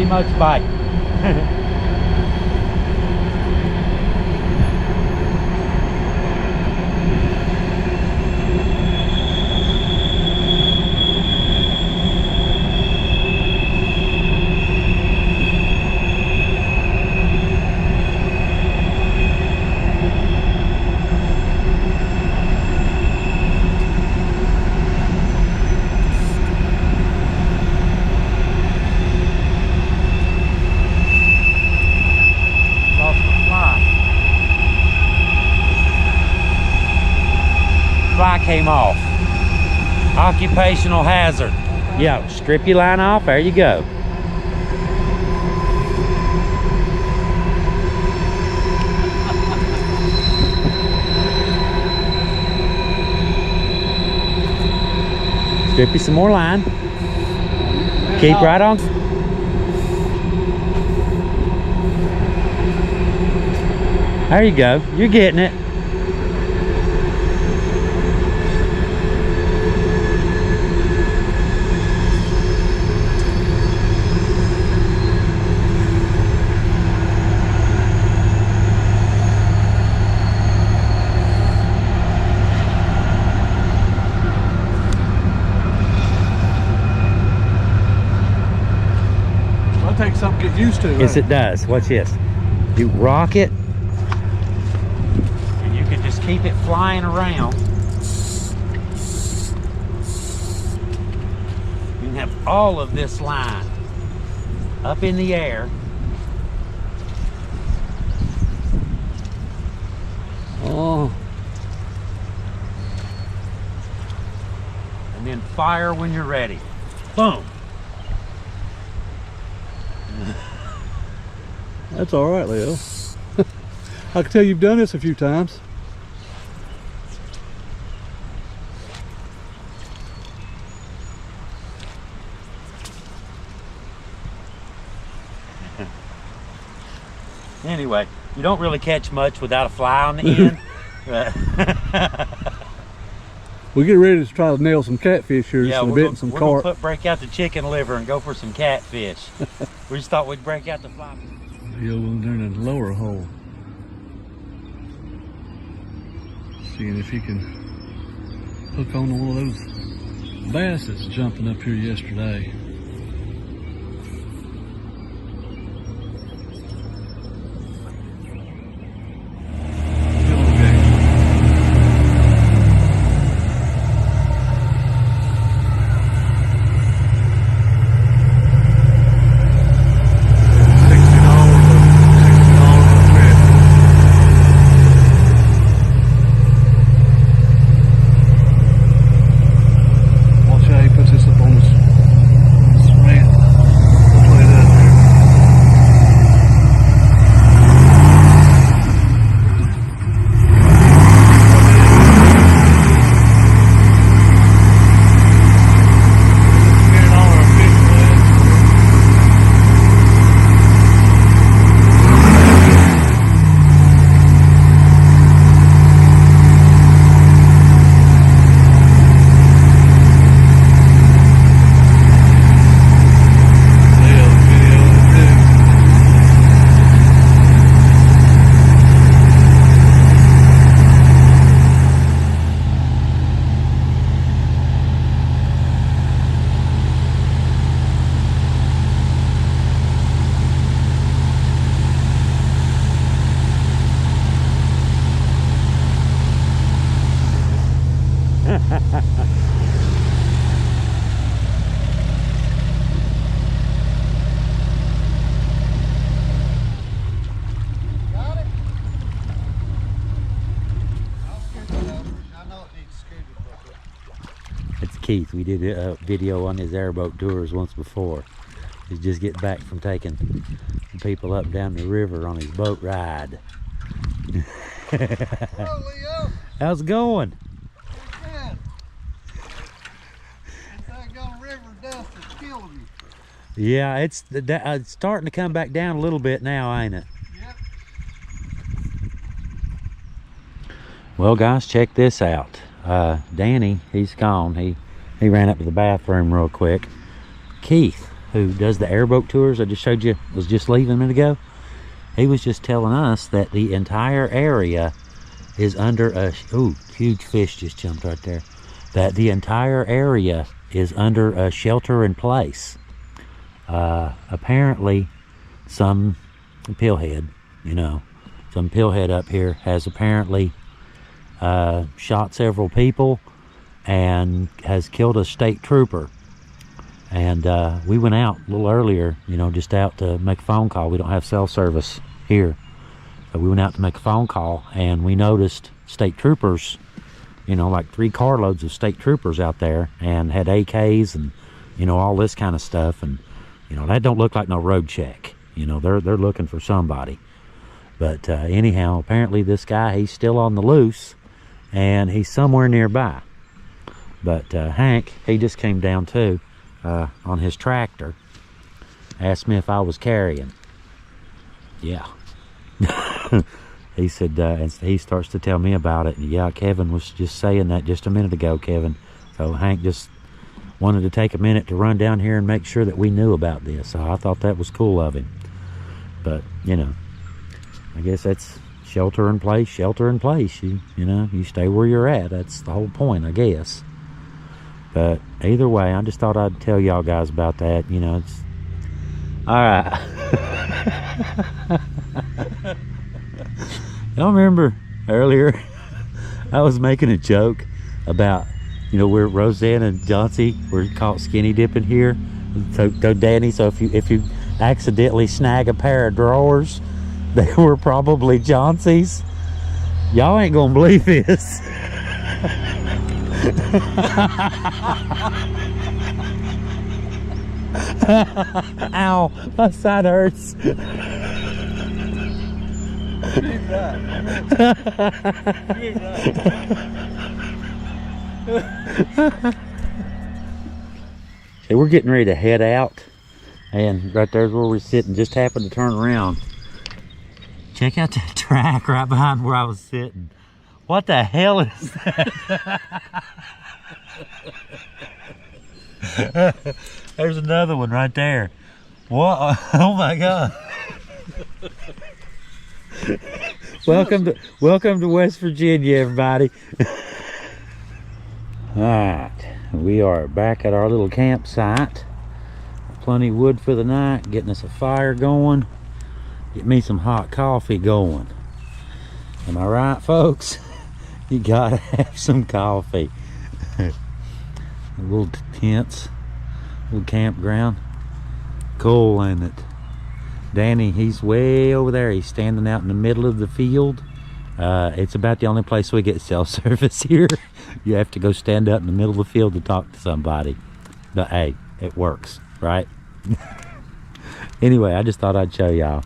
pretty much bite. Fly came off. Occupational hazard. Yeah, strip your line off. There you go. Strip you some more line. Keep right on. There you go. You're getting it. That takes something to get used to. Yes, it does. Watch this. You rock it, and you can just keep it flying around. You can have all of this line up in the air. Oh. And then fire when you're ready. Boom. That's all right, Leo. I can tell you've done this a few times. Anyway, you don't really catch much without a fly on the end. We're getting ready to try to nail some catfish here Yeah, in a bit and some carp. We're gonna break out the chicken liver and go for some catfish. We just thought we'd break out the fly. Leo will in the lower hole. Seeing if he can hook on to one of those bass that's jumping up here yesterday. It's Keith. We did a video on his airboat tours once before. He's just getting back from taking people up and down the river on his boat ride. Hello, Leo. How's it going? Good. That gone river dust is killing me. Yeah, it's starting to come back down a little bit now, ain't it? Yep. Well, guys, check this out. Danny, he's gone. He ran up to the bathroom real quick. Keith, who does the airboat tours I just showed you, was just leaving a minute ago. He was just telling us that the entire area is under a, ooh, huge fish just jumped right there. That the entire area is under a shelter in place. Apparently some pillhead, you know, some pillhead up here has apparently shot several people and has killed a state trooper. And we went out a little earlier, you know, just out to make a phone call. We don't have cell service here. So we went out to make a phone call, and we noticed state troopers, you know, like 3 carloads of state troopers out there, and had AKs and, you know, all this kind of stuff. And, you know, that don't look like no road check. You know, they're looking for somebody. But anyhow, apparently this guy, he's still on the loose, and he's somewhere nearby. But Hank, he just came down too. On his tractor, asked me if I was carrying. Yeah. He said, and he starts to tell me about it. And yeah, Kevin was just saying that just a minute ago, Kevin. So Hank just wanted to take a minute to run down here and make sure that we knew about this. So I thought that was cool of him. But, you know, I guess that's shelter in place, shelter in place. You know, you stay where you're at. That's the whole point, I guess. But either way, I just thought I'd tell y'all guys about that. You know, it's all right. Y'all remember earlier I was making a joke about, you know, where Roseanne and Johnsy were caught skinny dipping here. So Danny, so if you accidentally snag a pair of drawers, they were probably Johnsy's. Y'all ain't gonna believe this. Ow, my side hurts. Okay, we're getting ready to head out, and right there's where we're sitting. Just happened to turn around. Check out that track right behind where I was sitting. What the hell is that? There's another one right there. What? Oh my God. Welcome to West Virginia, everybody. Alright, we are back at our little campsite. Plenty of wood for the night, getting us a fire going. Get me some hot coffee going. Am I right, folks? You gotta have some coffee. Little tents, little campground. Cool, ain't it? Danny, he's way over there. He's standing out in the middle of the field. It's about the only place we get cell service here. You have to go stand out in the middle of the field to talk to somebody. But hey, it works, right? Anyway, I just thought I'd show y'all.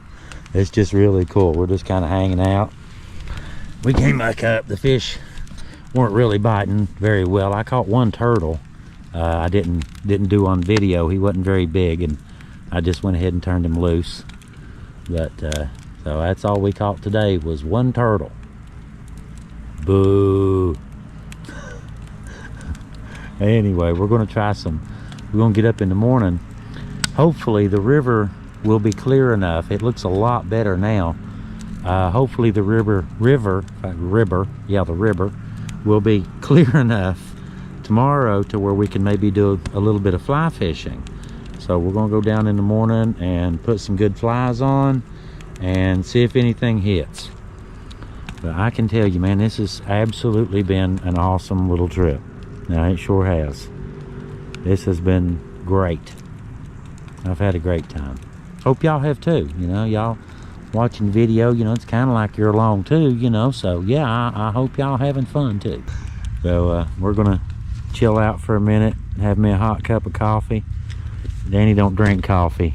It's just really cool. We're just kind of hanging out. We came back up. The fish weren't really biting very well. I caught one turtle. I didn't do on video. He wasn't very big, and I just went ahead and turned him loose. But so that's all we caught today was one turtle. Boo. Anyway, we're going to try some. We're going to get up in the morning. Hopefully the river will be clear enough. It looks a lot better now. Hopefully the river will be clear enough tomorrow to where we can maybe do a little bit of fly fishing. So we're gonna go down in the morning and put some good flies on and see if anything hits. But I can tell you, man, this has absolutely been an awesome little trip. Now, it sure has. This has been great. I've had a great time. Hope y'all have too. You know, y'all watching the video, you know, it's kind of like you're along too, you know. So yeah, I hope y'all having fun too. So we're gonna chill out for a minute, have me a hot cup of coffee. Danny don't drink coffee.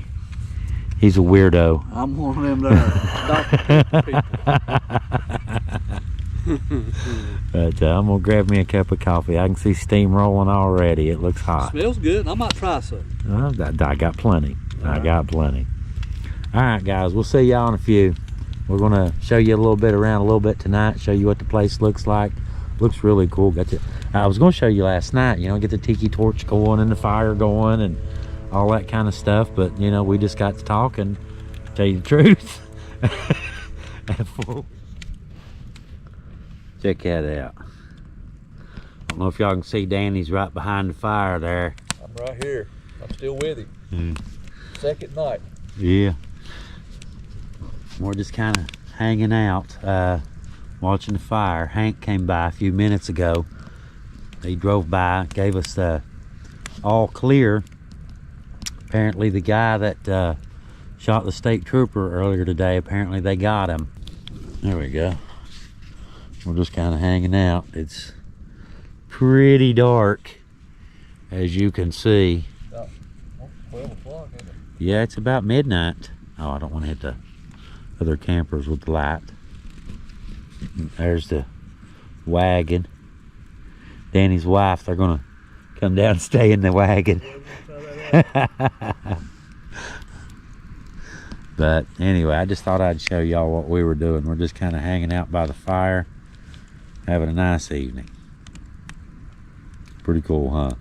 He's a weirdo. I'm one of them there. But I'm gonna grab me a cup of coffee. I can see steam rolling already. It looks hot. Smells good. I might try some. I got plenty. I got plenty. All right, guys, we'll see y'all in a few. We're gonna show you a little bit around a little bit tonight, show you what the place looks like. Looks really cool. I was gonna show you last night, you know, get the tiki torch going and the fire going and all that kind of stuff. But you know, we just got to talking, tell you the truth. Check that out. I don't know if y'all can see Danny's right behind the fire there. I'm right here. I'm still with him. Second night. Yeah. We're just kind of hanging out, watching the fire. Hank came by a few minutes ago. He drove by, gave us the all clear. Apparently the guy that shot the state trooper earlier today, apparently they got him. There we go. We're just kind of hanging out. It's pretty dark, as you can see. About 12 o'clock, isn't it? Yeah, it's about midnight. Oh, I don't want to hit the other campers with the light. There's the wagon. Danny's wife, they're gonna come down and stay in the wagon. But anyway, I just thought I'd show y'all what we were doing. We're just kind of hanging out by the fire, having a nice evening. Pretty cool, huh?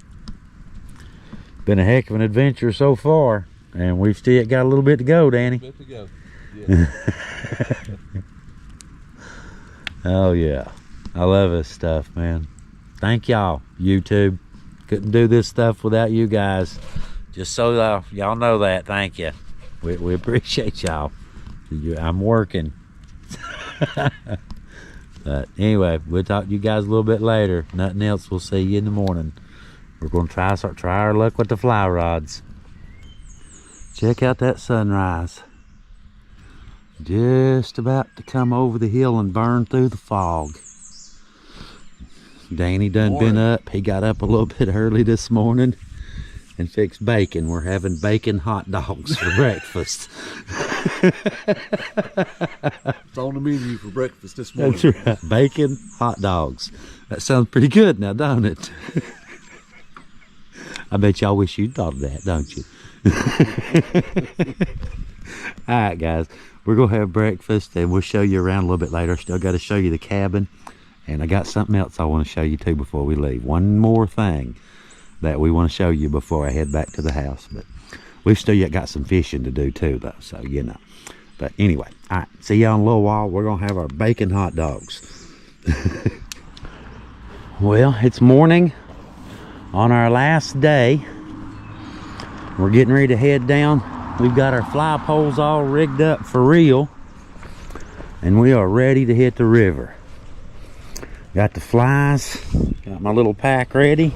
Been a heck of an adventure so far, and we've still got a little bit to go, Danny. A bit to go. Yeah. Oh yeah, I love this stuff, man. Thank y'all, YouTube. Couldn't do this stuff without you guys. Just so y'all know that. Thank you. We appreciate y'all. I'm working. But anyway, we'll talk to you guys a little bit later. Nothing else, we'll see you in the morning. We're going to try our luck with the fly rods. Check out that sunrise. Just about to come over the hill and burn through the fog. Danny done been up. He got up a little bit early this morning and fixed bacon. We're having bacon hot dogs for breakfast. It's on the menu for breakfast this morning. That's right. Bacon hot dogs. That sounds pretty good now, don't it? I bet y'all wish you'd thought of that, don't you? All right, guys. We're going to have breakfast and we'll show you around a little bit later. Still got to show you the cabin. And I got something else I want to show you too before we leave. One more thing that we want to show you before I head back to the house. But we've still yet got some fishing to do too, though. So, you know. But anyway, all right. See y'all in a little while. We're going to have our bacon hot dogs. Well, it's morning on our last day. We're getting ready to head down. We've got our fly poles all rigged up for real. And we are ready to hit the river. Got the flies, got my little pack ready.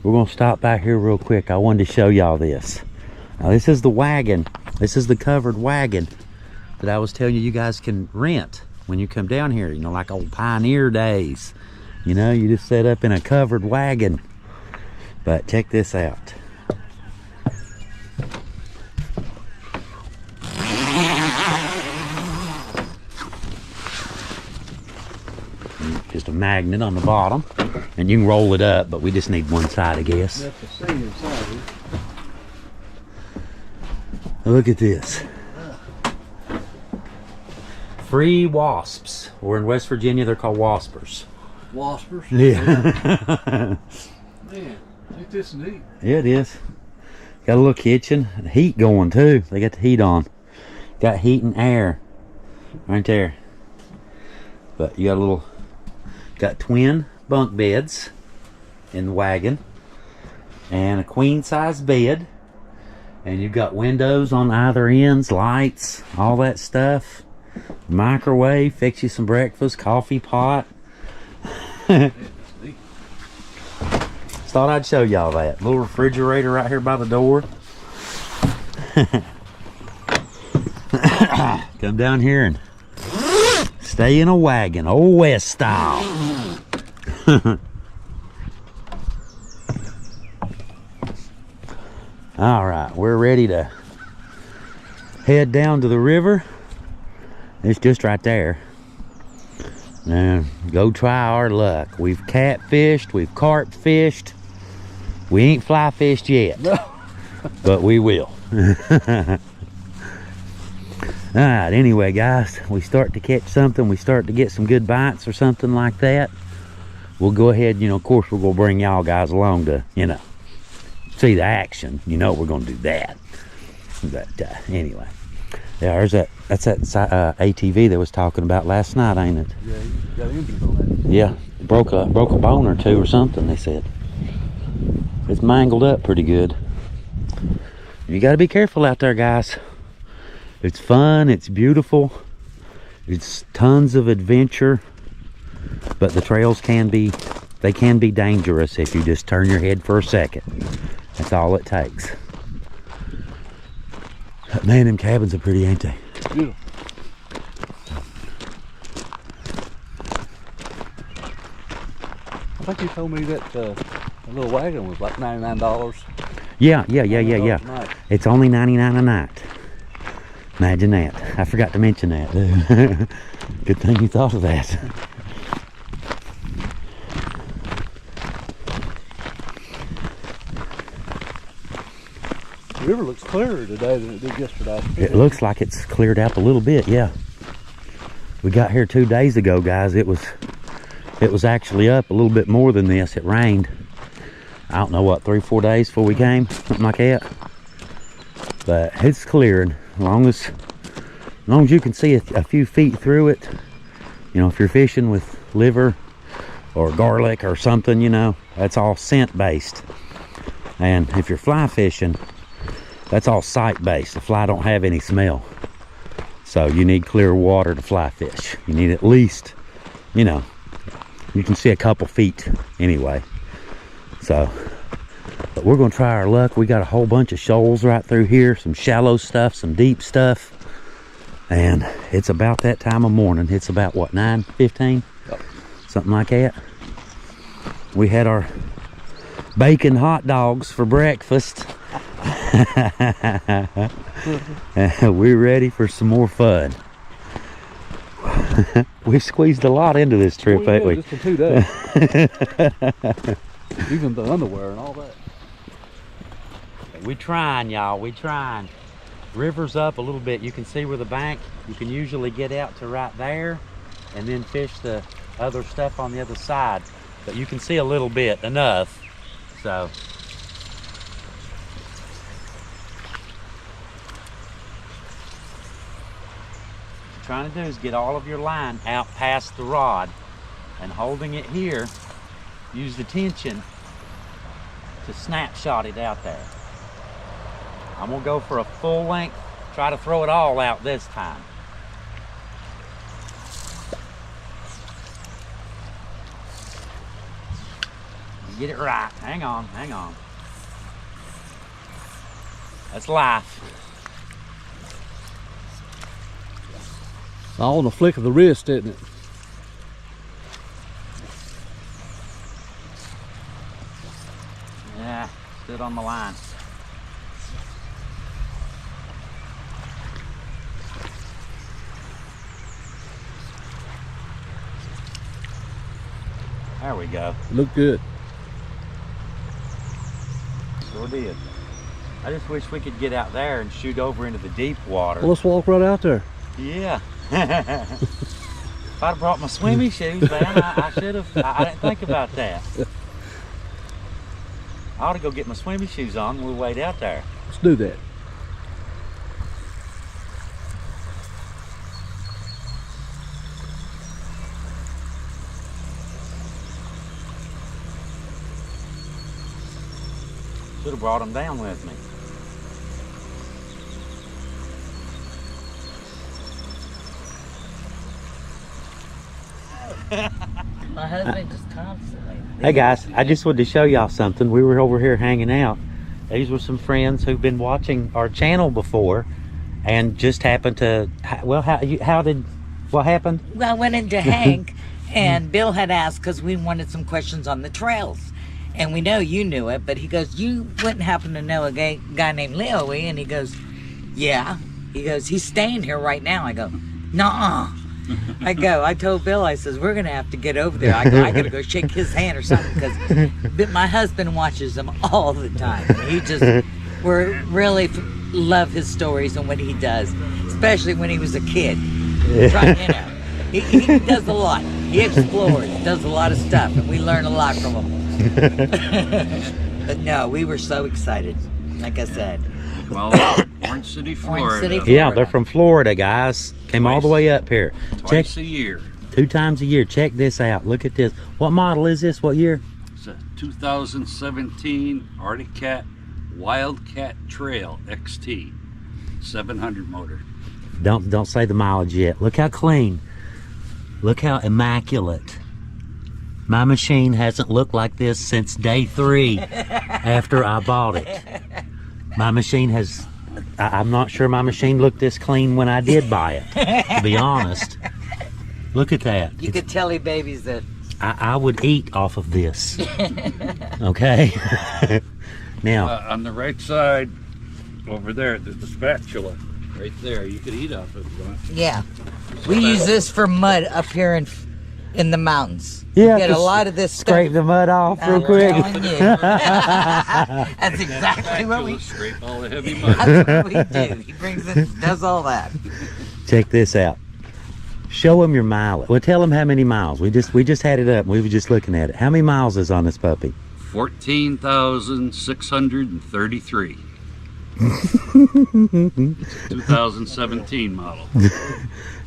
We're gonna stop back here real quick. I wanted to show y'all this. Now this is the wagon. This is the covered wagon that I was telling you guys can rent when you come down here, you know, like old pioneer days. You know, you just set up in a covered wagon. But check this out. Just a magnet on the bottom, and you can roll it up, but we just need one side, I guess. Look at this. Free wasps. Or in West Virginia, they're called waspers. Waspers? Yeah. Man, ain't this neat? Yeah, it is. Got a little kitchen. Heat going too. They got the heat on. Got heat and air right there. But you got a little, got twin bunk beds in the wagon and a queen size bed, and you've got windows on either ends, lights, all that stuff. Microwave, fix you some breakfast, coffee pot. Thought I'd show y'all that little refrigerator right here by the door. Come down here and stay in a wagon, old West style. All right, we're ready to head down to the river. It's just right there. Now, go try our luck. We've catfished, we've carp fished. We ain't fly fished yet, but we will. All right, anyway, guys, we start to catch something, we start to get some good bites or something like that, we'll go ahead, you know, of course, we're going to bring y'all guys along to, you know, see the action, you know we're gonna do that. But anyway, yeah, there's that's that ATV they was talking about last night, ain't it? Yeah, you got Enfield on that. Yeah, broke a bone or two or something, they said. It's mangled up pretty good. You got to be careful out there, guys. It's fun, it's beautiful, it's tons of adventure, but the trails can be dangerous if you just turn your head for a second. That's all it takes. But man, them cabins are pretty, ain't they? Beautiful. I think you told me that the little wagon was like $99. Yeah. It's only $99 a night. Imagine that. I forgot to mention that. Good thing you thought of that. The river looks clearer today than it did yesterday. It looks like it's cleared up a little bit, yeah. We got here 2 days ago, guys. It was actually up a little bit more than this. It rained. I don't know what, 3-4 days before we came, something like that. But it's clearing. As long as you can see a few feet through it, you know, if you're fishing with liver or garlic or something, you know, that's all scent based. And if you're fly fishing, that's all sight based. The fly don't have any smell. So you need clear water to fly fish. You need at least, you know, you can see a couple feet anyway. So, but we're gonna try our luck. We got a whole bunch of shoals right through here, some shallow stuff, some deep stuff. And it's about that time of morning. It's about what, 9:15? Yep. Something like that. We had our bacon hot dogs for breakfast. We're ready for some more fun. We squeezed a lot into this trip, ain't we? Just for 2 days. Even the underwear and all that. We trying, y'all. We trying. River's up a little bit. You can see where the bank. You can usually get out to right there, and then fish the other stuff on the other side. But you can see a little bit, enough. So. What you're trying to do is get all of your line out past the rod, and holding it here, use the tension to snapshot it out there. I'm gonna go for a full length, try to throw it all out this time. Get it right. Hang on. That's life. All on the flick of the wrist, isn't it? Yeah, stood on the line. There we go. Looked good. Sure did. I just wish we could get out there and shoot over into the deep water. Well, let's walk right out there. Yeah. If I'd have brought my swimming shoes, man, I should have. I didn't think about that. I ought to go get my swimming shoes on when we wait out there. Let's do that. Should have brought them down with me. My husband just constantly. Hey guys, I just wanted to show y'all something. We were over here hanging out. These were some friends who've been watching our channel before and just happened to, well, what happened? Well, I went into Hank and Bill had asked because we wanted some questions on the trails. And we know you knew it, but he goes, you wouldn't happen to know a guy named Leo? And he goes, yeah. He goes, he's staying here right now. I go, nuh-uh. I told Bill, I says, we're going to have to get over there. I got to go shake his hand or something because my husband watches him all the time. He just, really love his stories and what he does, especially when he was a kid. He does a lot. He explores, does a lot of stuff, and we learn a lot from him. But no, we were so excited. Like I said. Well, Orange City, Florida. City, Yeah, they're from Florida, guys. Came all the way up here. Twice a year. 2 times a year. Check this out. Look at this. What model is this? What year? It's a 2017 Arctic Cat Wildcat Trail XT 700 motor. Don't say the mileage yet. Look how clean. Look how immaculate. My machine hasn't looked like this since day 3 after I bought it. My machine has, I'm not sure my machine looked this clean when I did buy it, to be honest. Look at that. You could tell he babies that. I would eat off of this. Okay? Now. On the right side, over there, there's the spatula. Right there, you could eat off it. Yeah. We use this for mud up here in the mountains. Yeah, we get a lot of this scrape stuff. the mud off real I'm quick. telling you. That's exactly what we scrape all the heavy mud. That's what we do. He brings it, does all that. Check this out. Show them your mileage. Well, tell them how many miles. We just had it up. We were just looking at it. How many miles is on this puppy? 14,633. It's a 2017 model.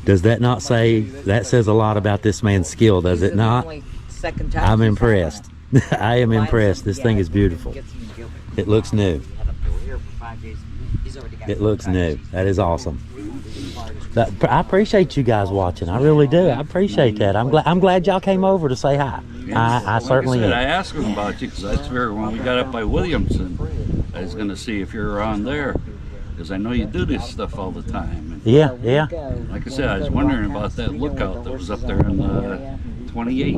Does that not say, that says a lot about this man's skill, does it not? I'm impressed. I am impressed. This thing is beautiful. It looks new. It looks new. That is awesome. I appreciate you guys watching. I really do. I appreciate that. I'm glad y'all came over to say hi. I certainly am. I asked him about you because that's where when we got up by Williamson, I was going to see if you're around there because I know you do this stuff all the time. And yeah. like I said, I was wondering about that lookout that was up there on 28.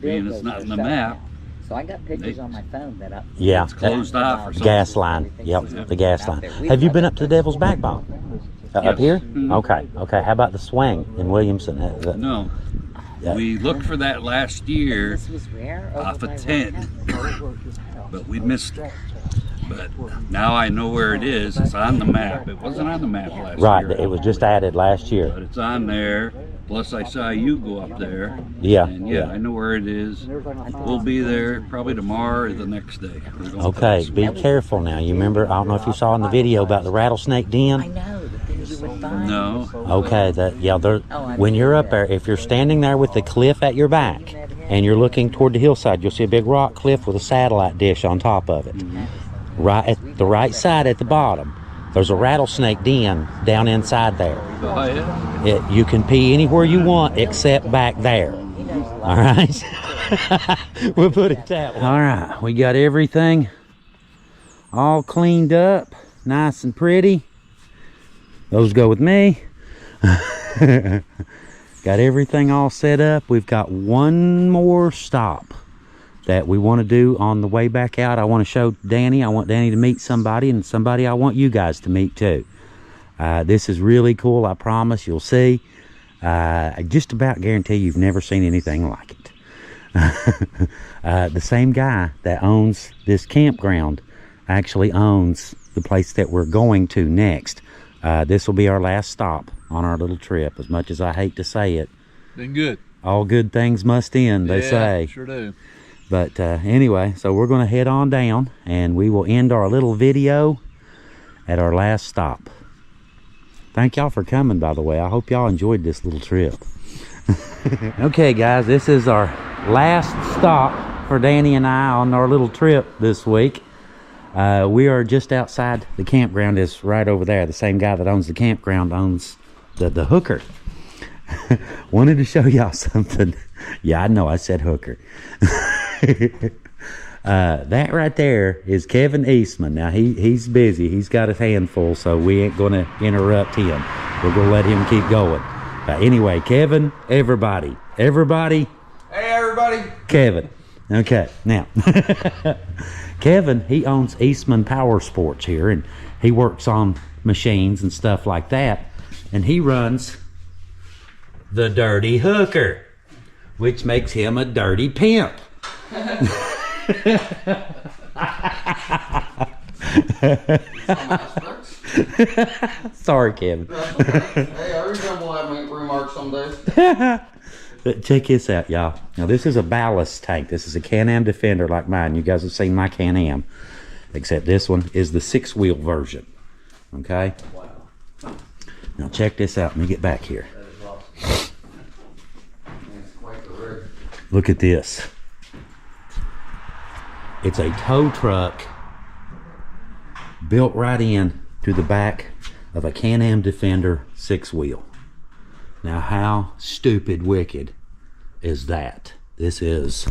Being it's not in the map. So I got pictures on my phone that yeah, it's closed off or something. Gas line. Yep, the gas line. Have you been up to the Devil's Backbone? Up here? Okay. How about the swing in Williamson? No. We looked for that last year off a tent, but we missed it. But now I know where it is. It's on the map. It wasn't on the map last year. Right, it was just added last year. But it's on there. Plus I saw you go up there. Yeah. And I know where it is. We'll be there probably tomorrow or the next day. Okay, be careful now. You remember, I don't know if you saw in the video about the rattlesnake den. I know, the things you would find. No. Okay, when you're up there, if you're standing there with the cliff at your back and you're looking toward the hillside, you'll see a big rock cliff with a satellite dish on top of it. Right at the right side at the bottom, there's a rattlesnake den down inside there. Oh, yeah? You can pee anywhere you want except back there. All right? We'll put it that way. All right, we got everything all cleaned up, nice and pretty. Those go with me. Got everything all set up. We've got one more stop that we want to do on the way back out. I want to show Danny. I want Danny to meet somebody, and somebody I want you guys to meet too. This is really cool. I promise you'll see. I just about guarantee you've never seen anything like it. The same guy that owns this campground actually owns the place that we're going to next. This will be our last stop on our little trip. As much as I hate to say it, Been good. all good things must end, they say. Sure do. But anyway, so we're going to head on down, and we will end our little video at our last stop. Thank y'all for coming, by the way. I hope y'all enjoyed this little trip. Okay, guys, this is our last stop for Danny and I on our little trip this week. We are just outside the campground. Is right over there. The same guy that owns the campground owns the hooker. Wanted to show y'all something. Yeah, I know I said hooker. That right there is Kevin Eastman. Now he's busy. He's got his hand full, so we ain't gonna interrupt him. We're gonna let him keep going. Anyway, Kevin, everybody. Hey everybody. Kevin. Okay, now Kevin, he owns Eastman Power Sports here, and he works on machines and stuff like that, and he runs the Dirty Hooker, which makes him a dirty pimp. Sorry, Kevin. Hey, I resemble that make remarks some days. Check this out, y'all. Now this is a ballast tank. This is a Can-Am Defender like mine. You guys have seen my Can-Am, except this one is the 6-wheel version. Okay. Now check this out. Let me get back here. Look at this. It's a tow truck built right in to the back of a Can-Am Defender 6-wheel. Now how stupid wicked is that? This is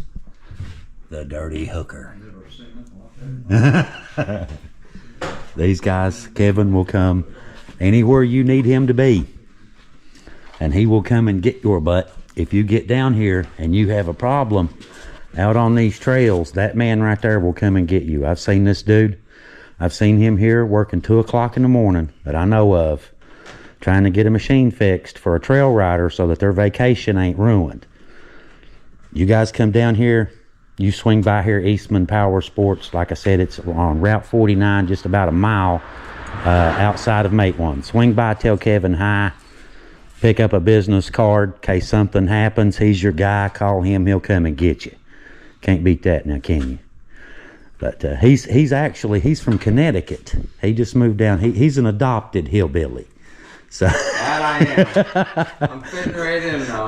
the dirty hooker. These guys, Kevin will come anywhere you need him to be, and he will come and get your butt. If you get down here and you have a problem out on these trails, that man right there will come and get you. I've seen this dude. I've seen him here working 2 o'clock in the morning that I know of, trying to get a machine fixed for a trail rider so that their vacation ain't ruined. You guys come down here, you swing by here, Eastman Power Sports. Like I said, it's on Route 49, just about a mile outside of Mate 1. Swing by, tell Kevin hi, pick up a business card in case something happens. He's your guy. Call him, he'll come and get you. Can't beat that now, can you? But he's from Connecticut. He just moved down. He's an adopted hillbilly. So that I am. I'm fitting right in now.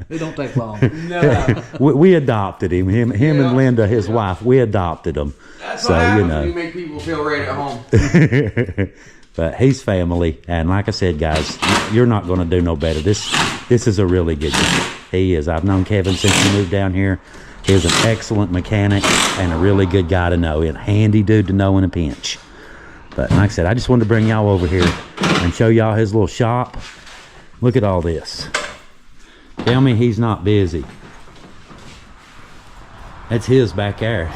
It don't take long. No. we adopted him. Him and Linda, his wife. We adopted him. That's so what happens you know. when you make people feel right at home. But he's family, and like I said, guys, you're not going to do no better. This is a really good guy. He is. I've known Kevin since he moved down here. He's an excellent mechanic and a really good guy to know, and a handy dude to know in a pinch. But like I said, I just wanted to bring y'all over here and show y'all his little shop. Look at all this. Tell me he's not busy. That's his back there.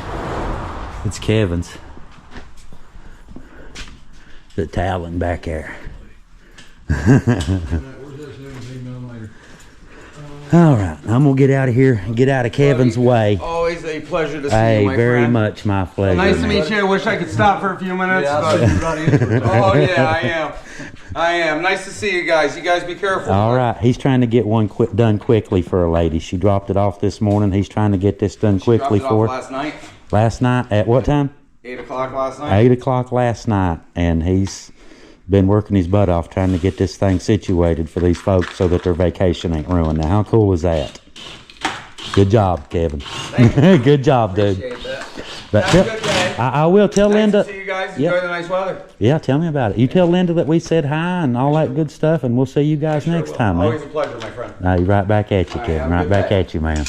It's Kevin's. The Talon back there. All right, I'm gonna get out of here and get out of Kevin's way. Always a pleasure to see Hey, you, my very friend. much my pleasure. Nice to meet you. I wish I could stop for a few minutes. Yeah, Oh yeah, I am. I am. Nice to see you guys. You guys be careful. All right, he's trying to get one done quickly for a lady. She dropped it off this morning. He's trying to get this done quickly Dropped it for off her. last night. Last night at what time? 8 o'clock last night. 8 o'clock last night, and he's been working his butt off trying to get this thing situated for these folks so that their vacation ain't ruined. Now, how cool is that? Good job, Kevin. Good job, dude. Appreciate that. But Have a good day. I will tell Nice Linda. to see you guys. Yeah. Enjoy the nice weather. Yeah, tell me about it. You tell Linda that we said hi and all that good stuff, and we'll see you guys Sure next will. time, man. Always a pleasure, my friend. Right back at you, All right, Kevin. have a Right good back day. at you, man.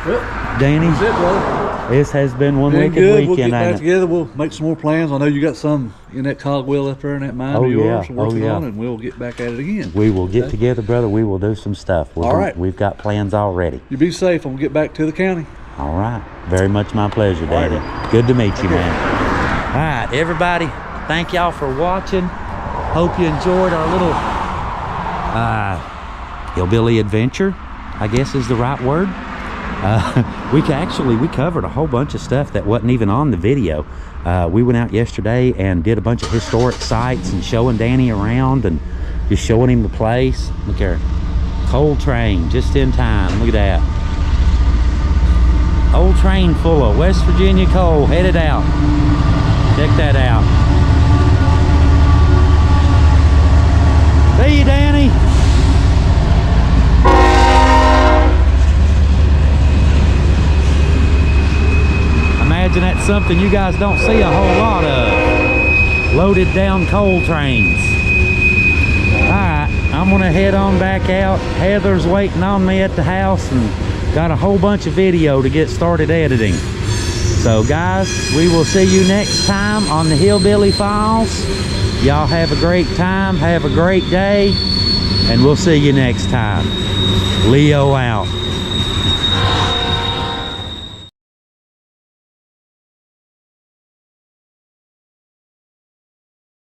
Well, Danny, that's it, brother. this has been one Been wicked good. We'll weekend, get back ain't it? together. We'll make some more plans. I know you got some in that cogwheel up there in that mine Oh, of yours yeah. working Oh, yeah. on, and we'll get back at it again. We will get together, brother. We will do some stuff. All right. We've got plans already. You be safe. I'm gonna get back to the county. All right. Very much my pleasure, Danny. Good to meet you, man. All right, everybody. Thank y'all for watching. Hope you enjoyed our little hillbilly adventure, I guess is the right word. We covered a whole bunch of stuff that wasn't even on the video. We went out yesterday and did a bunch of historic sites and showing Danny around and just showing him the place. Look here. Coal train just in time. Look at that. Old train full of West Virginia coal headed out. Check that out. See you, Danny. Imagine that's something you guys don't see a whole lot of. Loaded down coal trains. Alright, I'm gonna head on back out. Heather's waiting on me at the house and got a whole bunch of video to get started editing. So guys, we will see you next time on the Hillbilly Files. Y'all have a great time, have a great day, and we'll see you next time. Leo out.